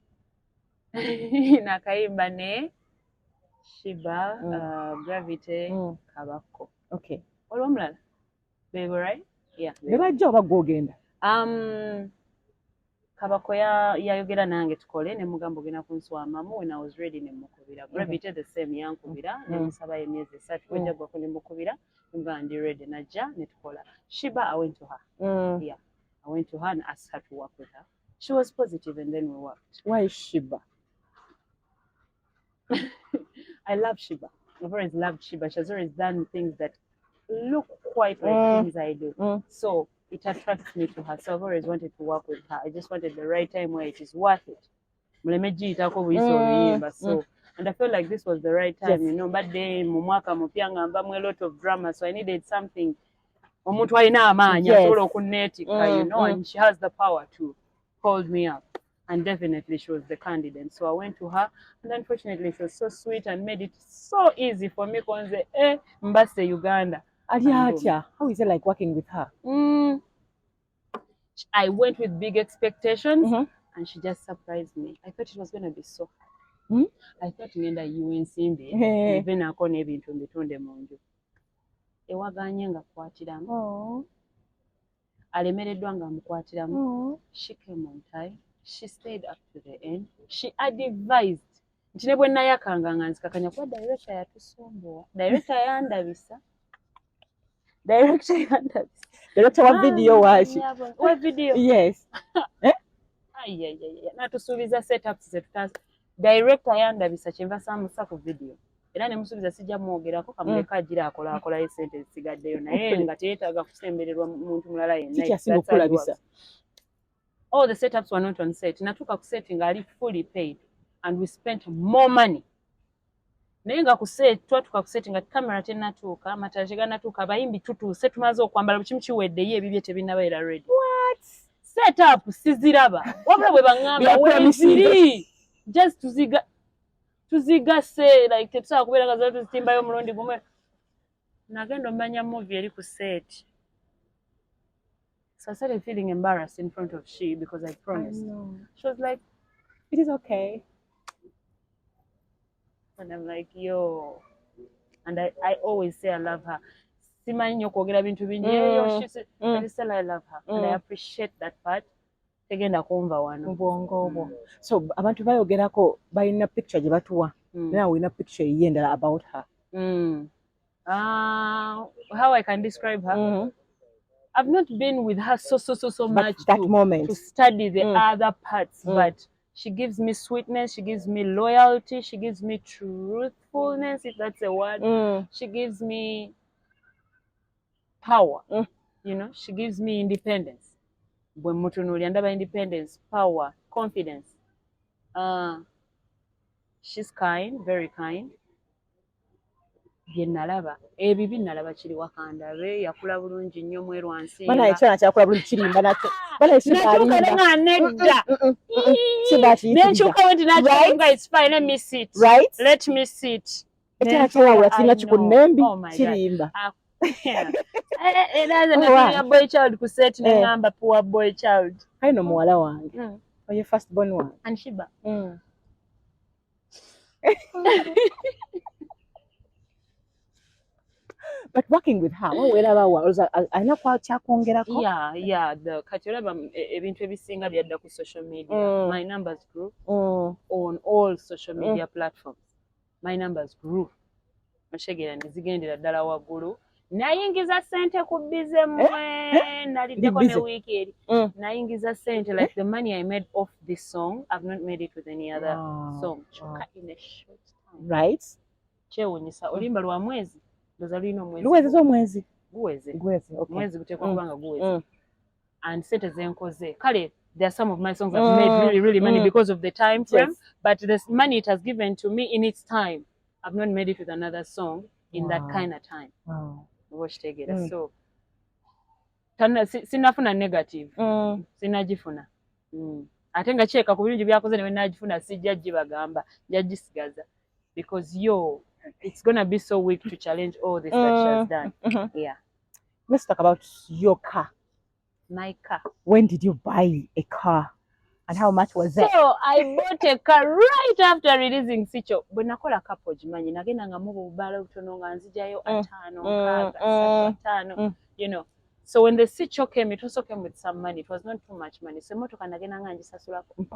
nakayimba ne Shiba Gravity Kabako Okay. waliwo omulala bebo right yeah Ne bajja oba gw'ogenda? Kabako yayogera nange tukole ne mugamba ogenda kunswamamu when I was ready ne mukubira Gravity the same yankubira ne musaba emyezi 3 kwejja gwako ne mukubira nga ndi ready najja ne tukola Shiba I went to her yeah I went to her and asked her to work with her she was positive and then we worked. Why Shiba? I love Shiba. I've always loved Shiba. She has always done things that look quite like things I do. So it attracts me to her. So I've always wanted to work with her. I just wanted the right time where it is worth it. So and I felt like this was the right time, you know, but then mumwaka mupya ngambamu a lot of drama, so I needed something omuntu alina amaanyi asobola okuneetika, you know, and she has the power to hold me up. And definitely she was the candidate. So I went to her and unfortunately she was so sweet and made it so easy for me konze mbase Uganda. Aliacha, how is it like working with her? I went with big expectations and she just surprised me. I thought it was going to be so hard. I thought ngenda UNCMB even akona ebintu mbitunde mu nju. Ewaganye nga kwatiramu. Alemereddwa nga mukwatiramu. She came on time. She stayed up to the end. She advised. Nti ne bwe nayakanga nga nzikakanya kuba director yatusombowa. Director yandabisa. Director wa video waaki? Wa video? Yes. Natusuubiza setups ze tutaasa. Director yandabisa kyenva saamusa ku video. Era ne musuubiza sijja mwogerako kamuleka agira akola esente zisigaddeyo naye nga teyeetaaga kusembererwa muntu mulala yenna. Kikyasinga okulabisa. All the setups were not on set. Natuka ku set nga ali fully paid and we spent more money. Naye nga ku set twatuka ku set nga kamera tennatuuka amatala teganatuuka abayimbi tutuuse tumaze okwambala bukimu kiweddeyo ebibye tebinnabeera ready. What? Setup siziraba. Wabula bwe baŋŋamba weeziri just tuzigase like tetusobola kubeera nga zaba tuzitimbayo omulundi gumu. Nagenda omanya movie eri ku set. So I started feeling embarrassed in front of she because I promised. She was like, it is okay. And I'm like, yo. And I always say I love her. Simanyi nnyo kwogera bintu bingi. She said, I just tell her I love her. And I appreciate that part. Tegenda kumva wano. Mubwongo obwo. So abantu bayogerako balina picture gye batuwa. Now we know picture ye endala about her. How I can describe her? I've not been with her so much moment to study the other parts, but she gives me sweetness, she gives me loyalty, she gives me truthfulness, if that's a word. She gives me power, you know, she gives me independence. When mutunulia ndaba independence, power, confidence. She's kind, very kind. bye nalaba ebibi nalaba kiri Wakandabe yakula bulungi nnyo mweru Ansimba bana ekyana kyakula bulungi kirimba nakyo bana natuuka ne nga nedda nenkyuka wendi nakyanga it's fine let me sit let me sit ekyana kyawula kirina kikunembi kirimba era nze natuulira boy child ku set ne ngamba poor boy child kale no muwala wange oyo first born wange Anshiba but working with her alina kyakwongerako kati olaba ebintu ebisinga byadda ku social media my numbers grew on all social media platforms my numbers grew mashegera nezigendera ddala waggulu nayingiza sente ku bize mwe naliddeko ne wiiki eri nayingiza sente like the money I made off this song I've not made it with any other song choka in a short time right kyewunyisa olimba lwa mwezi ndoza lulina omwezi luwezi z'omwezi guweze mwezi guteekwa kuba nga guweze and sente zenkoze kale there are some of my songs that have made really money because of the time frame but the money it has given to me in its time I've not made it with another song in that kind of time obokitegera so sinafuna negative sinagifuna ate nga kyeka ku birungi byakoze newe nagifuna sijja gibagamba njagisigaza because it's gonna be so weak to challenge all this that she has done. Let's talk about your car. My car. When did you buy a car? And how much was it? So I bought a car right after releasing Sicho. Bwe nakola kapo jimanyi nagenda nga mu bubala butono nga nzijayo atano nkaaga you know. So when the Sicho came, it also came with some money. It was not too much money. So motoka nagenda nga njisasulako.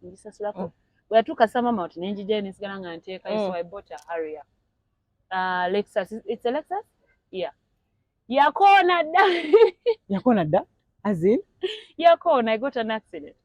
Njisasulako. Bwatuuka some amount nenjijayo nesigala nga nteeka so I bought a Harrier. Lexus. It's a Lexus? Yeah. Yakona da? As in? Yakona, I got an accident.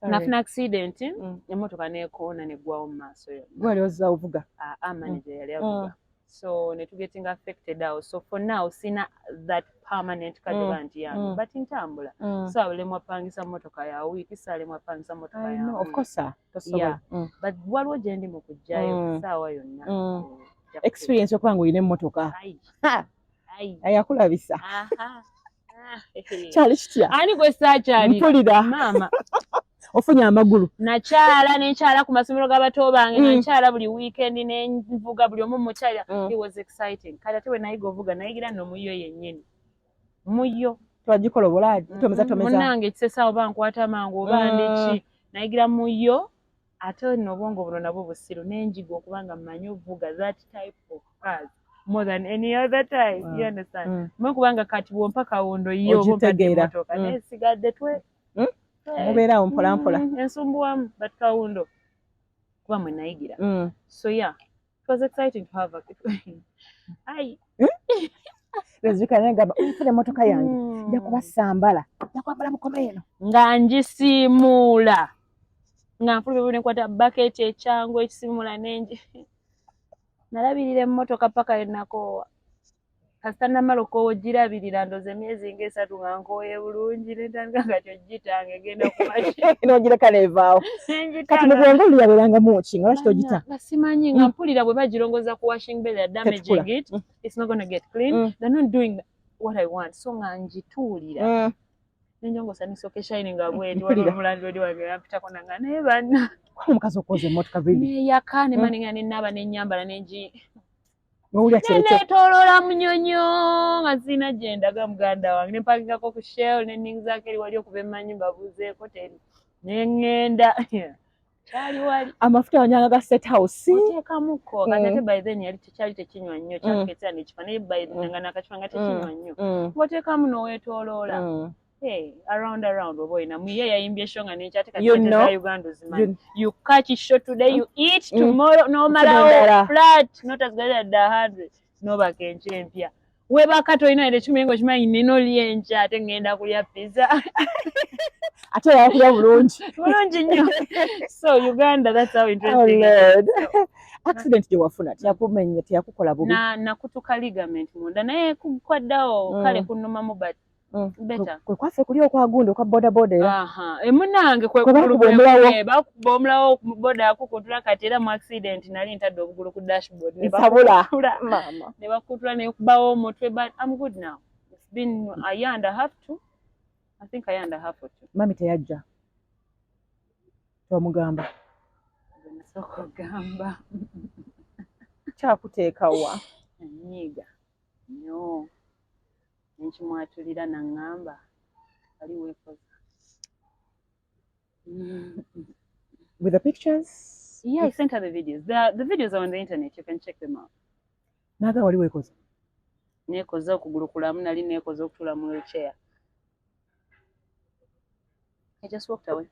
Nafuna accident, emotoka nekoona negwawo mu maaso yo. Gwali ozza ovuga? Manager yali avuga. So ne getting affected out. So for now, sina that permanent casualty yange. But ntambula. So alemwa pangisa motoka ya wiki, salemwa pangisa motoka ya. Of course, sir. Yeah. But waliwo gye ndi mu kujjayo saawa yonna. Experience yokuba nga olina emmotoka. Ayakulabisa. Kyali kitya? Ani gwe saakyali? Mpulira. Maama. Ofunye amagulu. Nakyala ku masomero g'abato bange, nakyala buli weekend nenvuga buli omu mukyala. It was exciting. Kati ate we nayiga ovuga nayigira nno muyo yennyini. Muyo. Twagikola obulaadi. Tomeza. Munnange kisesa oba nkwata mangu oba ndiki. Nayigira muyo. Ate n'obwongo buno nabwo busiru n'enjigo okubanga mmanyi ovuga that type of cars more than any other time. You understand? Kubanga kati bwompa kawondo yo ogitegeera nesigadde mubeerawo mpolampola ensumbuwamu but kawundo kuba mwe nayigira. So yeah, it was exciting to have a nezikanaga nfuna emmotoka yange nja kubasambala nja kwambala mukoma eno nga njisiimuula nga nfulube nekwata baketi ekyangu ekisiimula nenji nalabirira emmotoka paka yenakoowa kasita namala okoowa ogirabirira ndoza emyezi ng'esatu nga nkooye bulungi netandika kati ogitange egenda kumashi n'ogireka neevaawo kati mu bwongo oli yabeerangamu ki nga lwaki togita nga simanyi nga mpulira bwe bagirongoza ku washing bay damaging it it's not gonna get clean they're not doing what I want so nga njituulira nenjongosa nisooke shine nga bweti waliwo wange yampitako nanga naye banna omukazi okwoza emmotoka biri neyaka nemaninga nennaaba nenyambala netolola munyonyo nga sirina gye ndaga muganda wange nempakingako ku shell neningizaako eri wali okuba emmanyi mbabuuzeeko teri neŋŋenda kyali wali amafuta wanyanga ga set house oteekamuko kati ate by then yali kyali tekinywa nnyo kyaketera nekifa naye by nga nakakifa nga tekinywa nnyo ng'oteekamu n'oweetooloola around oba oyina muye yayimbye show nga nekyate kati za Uganda ozimanyi you catch a show today you eat tomorrow nomalawo flat not as good as the 100 nobaka enkya empya webaka tolina ere ekumi ngo kimanyi nina olya enkya ate ngenda kulya pizza ate yakulya bulungi nnyo so Uganda that's how interesting accident gye wafuna teyakumenya teyakukola bubi nakutuka ligament munda naye kukwaddawo kale kunumamu but Better. Kwe kwaffe kuli okwagundi okwa bodaboda era. Aha. Emunange kwe Kwe kugulu bakuba omulawo. bakuba omulawo ku boda yakukutula kati era mu accident nali ntadde obugulu ku dashboard Nsabula. mama ne bakutula ne kubawo omutwe but I'm good now. It's been a year and a half too. I think a year and a half or two. Mami teyajja. Tomugamba. Nasoko gamba. Kyakuteekawa. Nyiga. No. Nkimwatulira nangamba. Ali wekoza. With the pictures? Yeah, I sent her the videos. The videos are on the internet. You can check them out. Naga wali wekoza. Nekoza okugulu kulamu nali nekoza okutula mu wheelchair. I just walked away.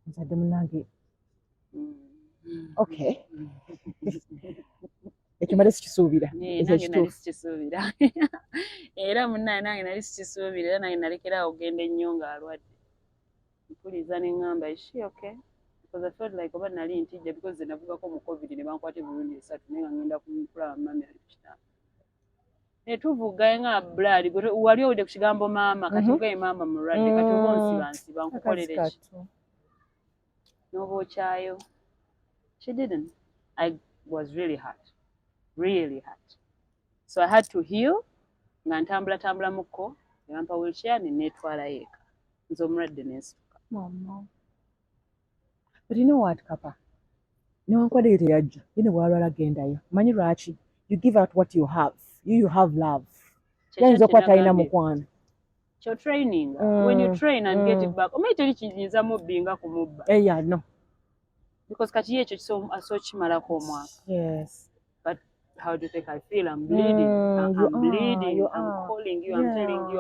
Nzadde munange. Okay. Ekimale sikisuubira. Nange nali sikisuubira. Era munnaye nange nali sikisuubira era nange nalekerawo ogenda ennyo ng'alwadde. Mpuliza ne ŋŋamba, is she okay? Because I felt like oba nali ntijja because navugako mu COVID ne bankwata ebirungi 3 naye nga ngenda kulaba mami ali ku kitanda. Ne tuvuga nga blood wali owudde ku kigambo maama kati ugaye maama mulwadde kati oba onsibansiba nkukolere ki? N'oba okyayo. She didn't. I was really hurt. Really hurt. So I had to heal. Nga ntambula muko, ne bampa wheelchair ne neetwalayo eka. Nze omulwadde n'ensituka. Mama. But you know what, Kapa? Newankwadde teyajja. Yine bw'alwala gendayo. Manyi lwaki? You give out what you have. You have love. Yayinza okuba talina mukwano. Your training. When you train and get it back. Omanyi teri kiyinza mubbi nga kumubba. Yeah, no. Because kati ye ekyo kimalako omwaka. Yes. But how do you think I feel? I'm bleeding. I'm bleeding. I'm calling you. I'm telling you.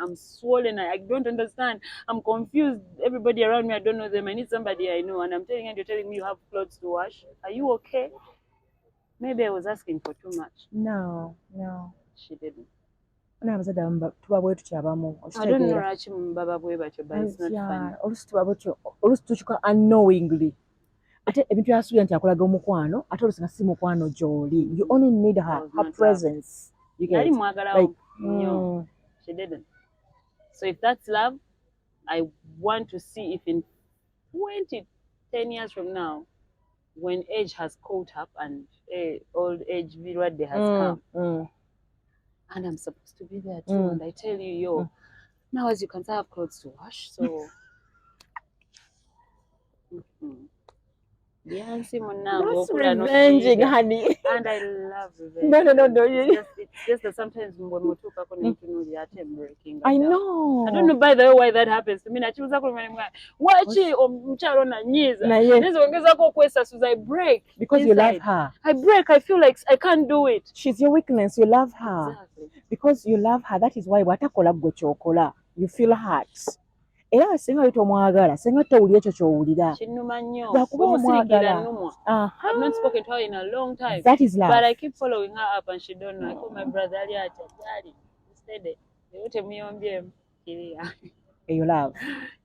I'm swollen. I don't understand. I'm confused. Everybody around me, I don't know them. I need somebody I know. And I'm telling you, you're telling me you have clothes to wash. Are you okay? Maybe I was asking for too much. No. She didn't. N'abazadde tuba bwe tukyabamu. I don't know lwaki baba bwe batyo, but it's not funny. Oluusi tuba bwetyo. Oluusi tukikola unknowingly. Ate ebintu byasuubira nti akulaga omukwano ate oluusi nga si mukwano gy'oli. You only need her presence. Nali mwagalawo nnyo. She didn't. So if that's love, I want to see if in 10 years from now, when age has caught up and old age birwadde has come, and I'm supposed to be there too, and I tell you, now as you can say, I have clothes to wash, so. That's revenging, honey. And I love revenge. No. It's just that sometimes when we talk about it, breaking. I know. I don't know, by the way, why that happens to me. I choose wachi omukyalo na nyiza. Nizo ongeza ko kwesasuza, I break. Because you love her. I break. I feel like I can't do it. She's your weakness. You love her. Exactly. Because you love her. That is why watakola gwe kyokola. You feel hurt. Era singa wito mwagala, singa towulira ekyo ky'owulira. Kinnuma nnyo. Lwakuba omwagala. I've not spoken to her in a long time. That is love. But I keep following her up and she don't know. I call my brother ali ati ali. Instead, leero temuyombyemu kiriya. Eyo love.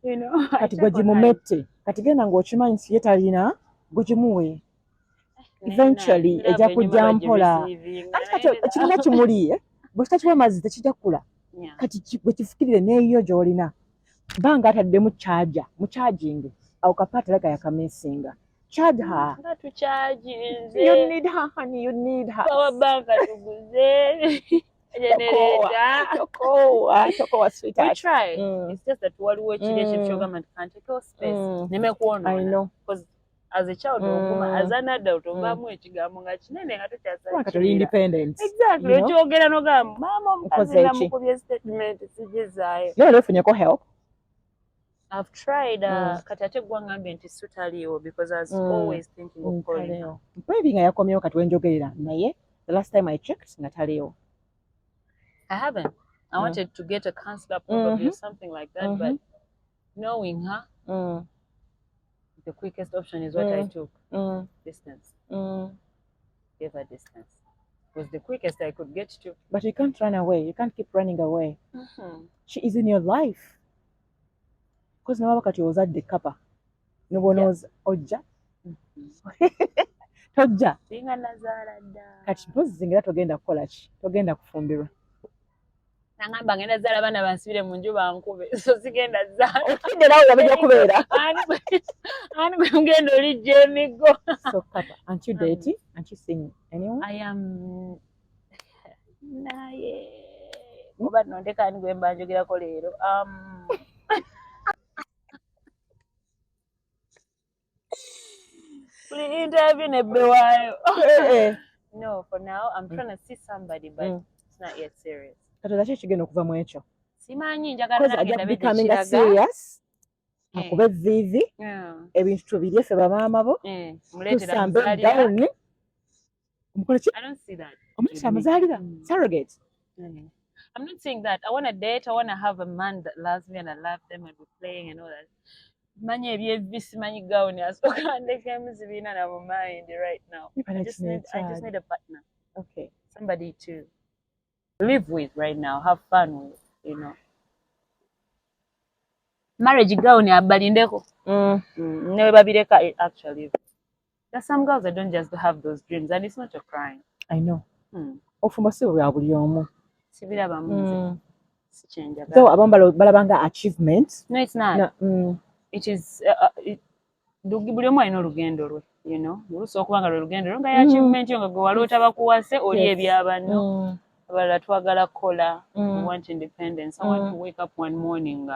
You know. Kati gwe gimumette. Kati genda ng'okimanyi si ye talina gwe gimuwe. Eventually ejja kujja mpola. Kati ekirina kimuli bwe kitakiwa amazzi tekijja kukula. Kati bwe kifukirire n'eyo gy'olina. Banga atadde mu charger, mu charging. Awo kapaatira yakamisinga. Charge her. You need her, honey. You need her. Power bank tuguze. Chokoa, sweetheart. We try. It's just that waliwo ekirya government can't take our space. Nimekuona. I know. Because as a child, as an adult, ovaamu ekigambo nga kinene nga tokyasala. Kati independent. Exactly. Okyogera n'ogamba mama omukazi namukubye statement sigizaayo. Naye ofuneko help. I've tried kati ate gwangambe nti sutaliwo because I was always thinking of calling her. Maybe nga yakomyewo kati wenjogerera naye the last time I checked nga taliwo. I haven't. I wanted to get a counselor probably or something like that, but knowing her, the quickest option is what I took. Distance. Gave her distance. It was the quickest I could get to. But you can't run away. You can't keep running away. She is in your life. Because now wakati ozadde kapa. Nobonooza ojja. Tojja. Singa nazaala dda. Kati mpozi zingira togenda kukola ki? Togenda kufumbirwa. Nangamba ngenda zaala abaana bansibire mu nju bankube so sigenda zaala okidde nawe wabajja kubeera ani bwe ngenda olijja emigo. so Kata, aren't you dating? Aren't you seeing anyone? I am naye oba nondeka ani gwe mba njogerako leero buli interview nebbewaayo. No, for now I'm trying to see somebody but it's not yet serious. Kata laki kigenda okuva mu ekyo? Simanyi njagala nange ndabe becoming kiraga. serious. Akuba vivi. Ebintu tubirye ffe bamaama bo. Muleetera Tusambe down. Omukola ki? I don't see that. Omuleetera amazaalira. Surrogate. I'm not saying that. I want to date. I want to have a man that loves me and I love them and we're playing and all that. Manyi ebyebisi manyi gawuni asooka ndekemu zibiina na mu mind right now. I just need a partner. Okay. Somebody to live with right now, have fun with, you know. Marriage gawuni abalindeko. Newe babireka actually. There's some girls that don't just have those dreams and it's not a crime. I know. Ofuma si bwa buli omu. Sibiraba munze. Sichenja. So abamu balabanga achievement. No, it's not. It is buli omu alina olugendo lwe, you know. Oluusi okubanga lwe lugendo lwe nga achievement yo nga gwe wali otabakuwase oli ebyabanno. Abalala twagala kukola. We want independence. I want to wake up one morning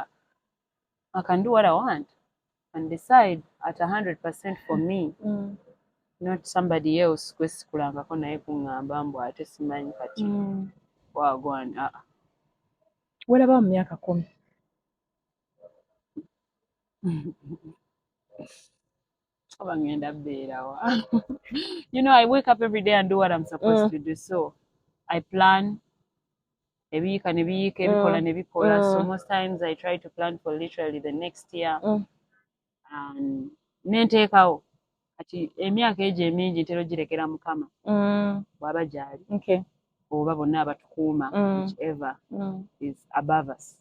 I can do what I want and decide at 100% for me. Not somebody else kwesikulangako naye kuŋŋamba mbu ate simanyi kati wagwana. Walaba mu myaka 10. You know, I wake up every day and do what I'm supposed to do. So I plan ebiika nebiyiika ebikola nebikola. So most times I try to plan for literally the next year. Nenteekawo kati emyaka egyo emingi ntera ogirekera Mukama bw'aba gyali oba bonna abatukuuma whichever is above us.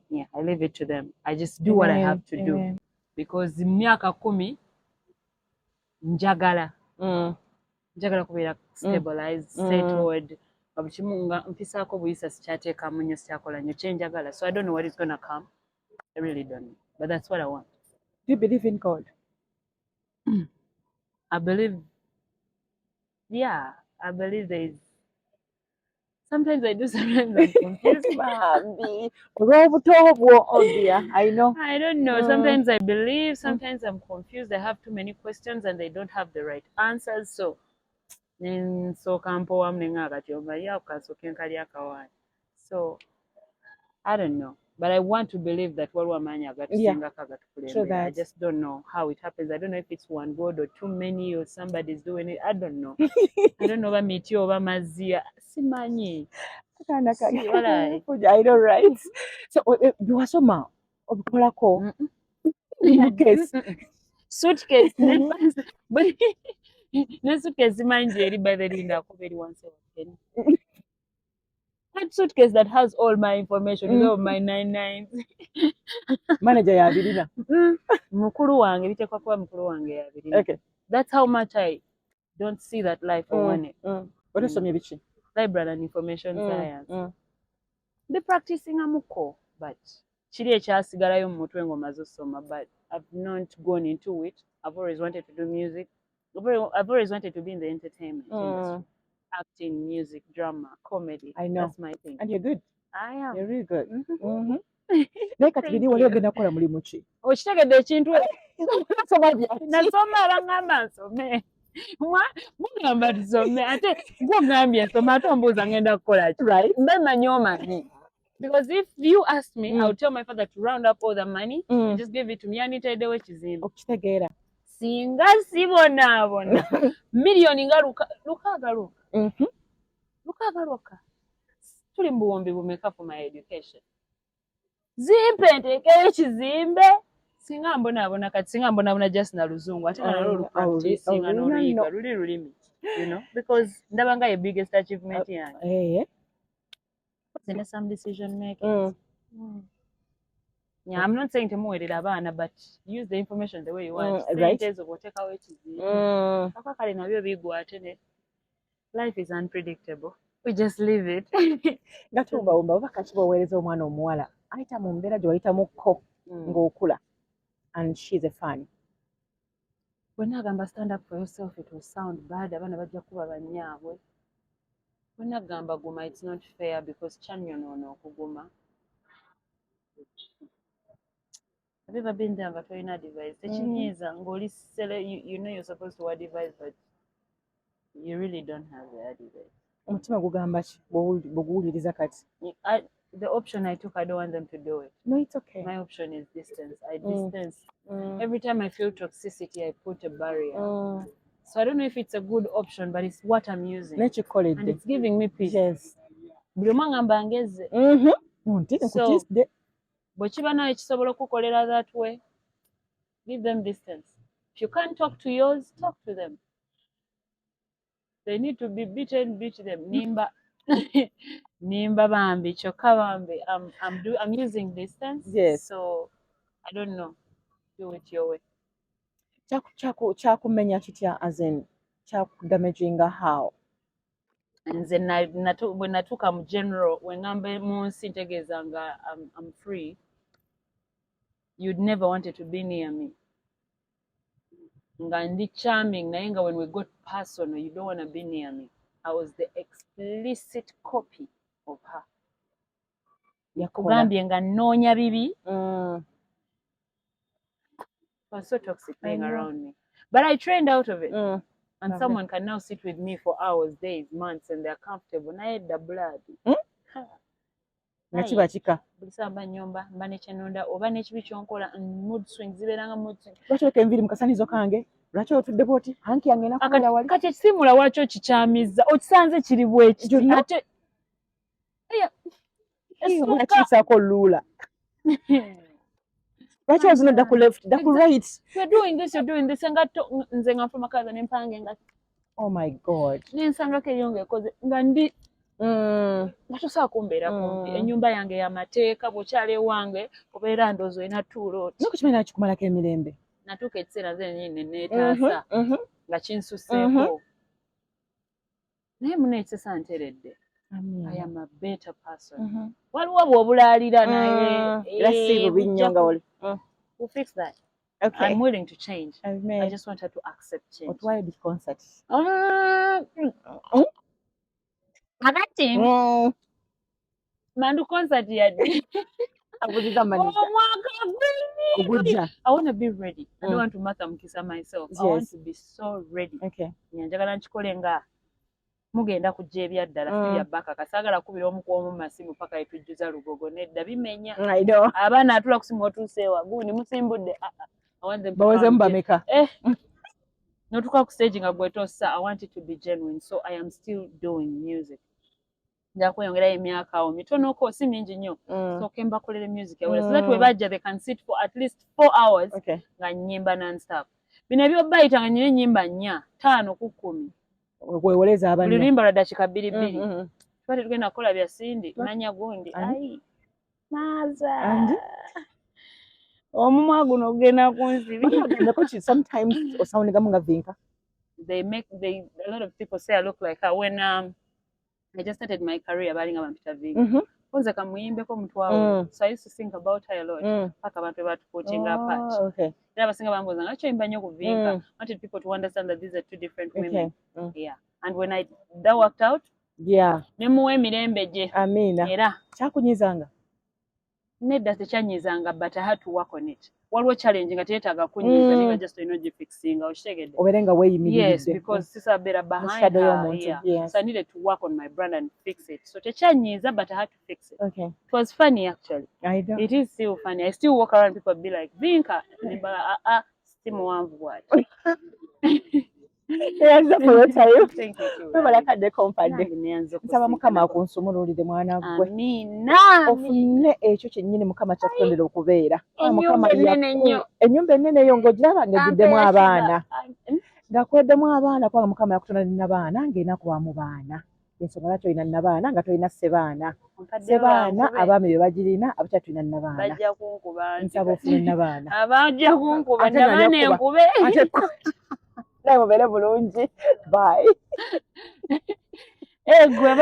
Yeah, I leave it to them. I just do what I have to do because myaka 10 njagala kubeera stabilized, settled. Babukimu nga mpisaako buyisa sikyateekamu nnyo sikyakola nnyo kyenjagala. So I don't know what is gonna come. I really don't know. But that's what I want. Do you believe in God? I believe there is. Sometimes I do, sometimes I'm confused. Oh dear, I know. I don't know. Sometimes I believe, sometimes I'm confused. I have too many questions and they don't have the right answers. So I don't know. But I want to believe that I just don't know how it happens. I don't know if it's one God or too many or somebody's doing it. I don't know. I don't know about Miti or Mazia. Simani. I know, right? So you are so ma of Polako. Suitcase. But no suitcase mind you by the Linda very once. That suitcase that has all my information, you know, my 99s. Manager yabirina. Mukuru wange bitekwa kuba mukuru wange yabirina. Okay. That's how much I don't see that life for money. What is some bichi? Library and information science. Be practicing amuko, but kiri ekyasigalayo mu mutwe ngoma zosoma, but I've not gone into it. I've always wanted to do music. I've always wanted to be in the entertainment industry. Acting, music, drama, comedy. I know. That's my thing. And you're good. I am. You're really good. Like at bidi wali ogenda kola mulimu ki? Okitegedde ekintu nasoma abangamba nsome. Mugamba tusome ate gwogambye nsoma ate ombuuza ngenda kukola ki? Right. Bemanyi omanyi. Because if you ask me, I'll tell my father to round up all the money and just give it to me. Yaniteddewo ekizimbe. Okitegeera. Singa sibonaabona miliyoni nga lukaaga lukaaga tuli mu buwumbi bumeka for my education. Zimpe nteekeyo ekizimbe singa mbonaabona kati singa mbonaabona just na luzungu ate nalwo olupracticinga n'oluyiga luli lulimi, you know, because ndaba nga ye biggest achievement yange. There's some decision making. Yeah, I'm not saying to muwerera abaana, but use the information the way you want. Right. Take away life is unpredictable. We just leave it. nga tumbawumba oba kati bw'oweereza omwana omuwala ayita mu mbeera gye wayitamukko ng'okula and she's a fan. Bwe nagamba stand up for yourself it will sound bad abaana bajja kuba bannyaabwe. Bwe nagamba guma it's not fair because kyannyonoona okuguma. Have you ever been there nga tolina device? Tekinyiiza ng'oli you know you're supposed to have device but you really don't have the device. Omutima gugamba ki bw'oguwuliriza kati? The option I took, I don't want them to do it. No, it's okay. My option is distance. I distance. Every time I feel toxicity, I put a barrier. So I don't know if it's a good option, but it's what I'm using. Let you call it. And it's giving me peace. Yes. So, bwe kiba nawe kisobola okukolera that way, give them distance. If you can't talk to yours, talk to them. They need to be beaten, beat them. Nimba. Nimba bambi, choka bambi. I'm using distance. Yes. So I don't know. Do it your way. Kyakumenya kitya as in kyakudamaginga how? Nze bwe natuuka mu general when ngamba mu nsi ntegeeza nga I'm free, you'd never wanted to be near me. Nga ndi charming naye nga when we got personal you don't want to be near me. I was the explicit copy of her. Yakugambye nga nnoonya bibi. It was so toxic being around me. But I trained out of it. And someone can now sit with me for hours, days, months, and they're comfortable. Naye the blood. Nakiba kika. Bulisamba nyomba, mba nekyenonda, oba n'ekibi kyonkola, mood swings, zibeeranga mood swings. Lwaki okenviri mu kasanizo kange? Lwaki otudde bw'oti? Hanki yange nakukola wali. Kati ekisimula lwaki okikyamizza? Okisanze kiri bwekiti. Ate nakiyisaako luula. Lwaki wazino dda ku left, dda ku right? You're doing this. Engatto nze nga nfuluma kaza ne mpanga engatto. Oh my God. Nensangako eyo ng'ekoze nga ndi natusobola kumbeera kumpi. Ennyumba yange y'amateeka bw'okyala ewange obeera ndowooza olina tuulo oti. N'okukimanyi nakikumalako emirembe. Natuuka ekiseera nze nnyini ne neetaasa nga kinsuseeko. Naye muna ekisesa nteredde. I am a better person. Waliwo bw'obulaalira naye. Era si bubi nnyo nga oli. We'll fix that. Okay. I'm willing to change. I just want her to accept change. Otwaye di concert. Agati. Mandu concert yadde. Abuziza manisha. Ogujja. I want to be ready. I don't want to Martha Mukisa myself. Yes. I want to be so ready. Okay. Njagala nkikole nga mugenda kujja ebyaddala fibya baka kasaagala kubira omu kw'omu masimu paka etujjuza lugogo nedda bimenya. Abaana atula kusimu otuuseewa guuni musimbudde. Baweze mbameka. Notuka ku stage nga gwetossa. I want it to be genuine. So I am still doing music. Nja kweyongera emyaka awo mitonoko si mingi nnyo. So kemba kolere music yawula. So that we bajja they can sit for at least 4 hours nga nnyimba non-stop. Bino ebyo bayita nga nyine nnyimba 4, 5 ku 10. Kwewoleza abanno. Buli lulimba lwa dakika 2. Twali tugenda kukola bya Sindi manya gundi. Ai. Maza. Omumwa guno gugenda kunzibi. Sometimes osawunigamu nga Vinka. A lot of people say I look like her when I just started my career balinga bampita Vinka. Kwanza kamuyimbeko mutwawo. So I used to think about her a lot. Paka abantu batucoaching apart. Okay. Era basinga bambuza nga kyimba nnyo ku Vinka. Wanted people to understand that these are two different women. Yeah. And when that worked out, ne muwe emirembe gye. Amina. Era kyakunyizanga. Nedda tekyanyizanga, but I had to work on it. Waliwo challenge nga teetaaga kunyiza ninga just olina ogifixinga okitegedde. Oberenga weeyimiridde. Yes, because sisa beera behind her. Yeah. So I needed to work on my brand and fix it. So tekyanyiza, but I had to fix it. Okay. It was funny actually. I know. It is still funny. I still walk around, people be like, Vinka. Still muwanvu bw'ati. Thank you too. Babalakadde kompadde. Nsaba Mukama akunsumululire mwana gwe. Amina. Ofune ekyo kyennyini Mukama kyakutondera okubeera. Mukama ennyo. Ennyumba ennene eyo ng'ogiraba ng'egiddemu abaana. Ng'akweddemu abaana kubanga Mukama yakutondera n'abaana ng'erina kubamu baana. Ensonga lwaki olina n'abaana nga tolina ssebaana. Ssebaana abaami be bagirina abakyatulina n'abaana. Bajja kunkuba. Nsaba ofune n'abaana. Abajja kunkuba n'abaana enkube. Naye mubeere bulungi. Bye. Gwe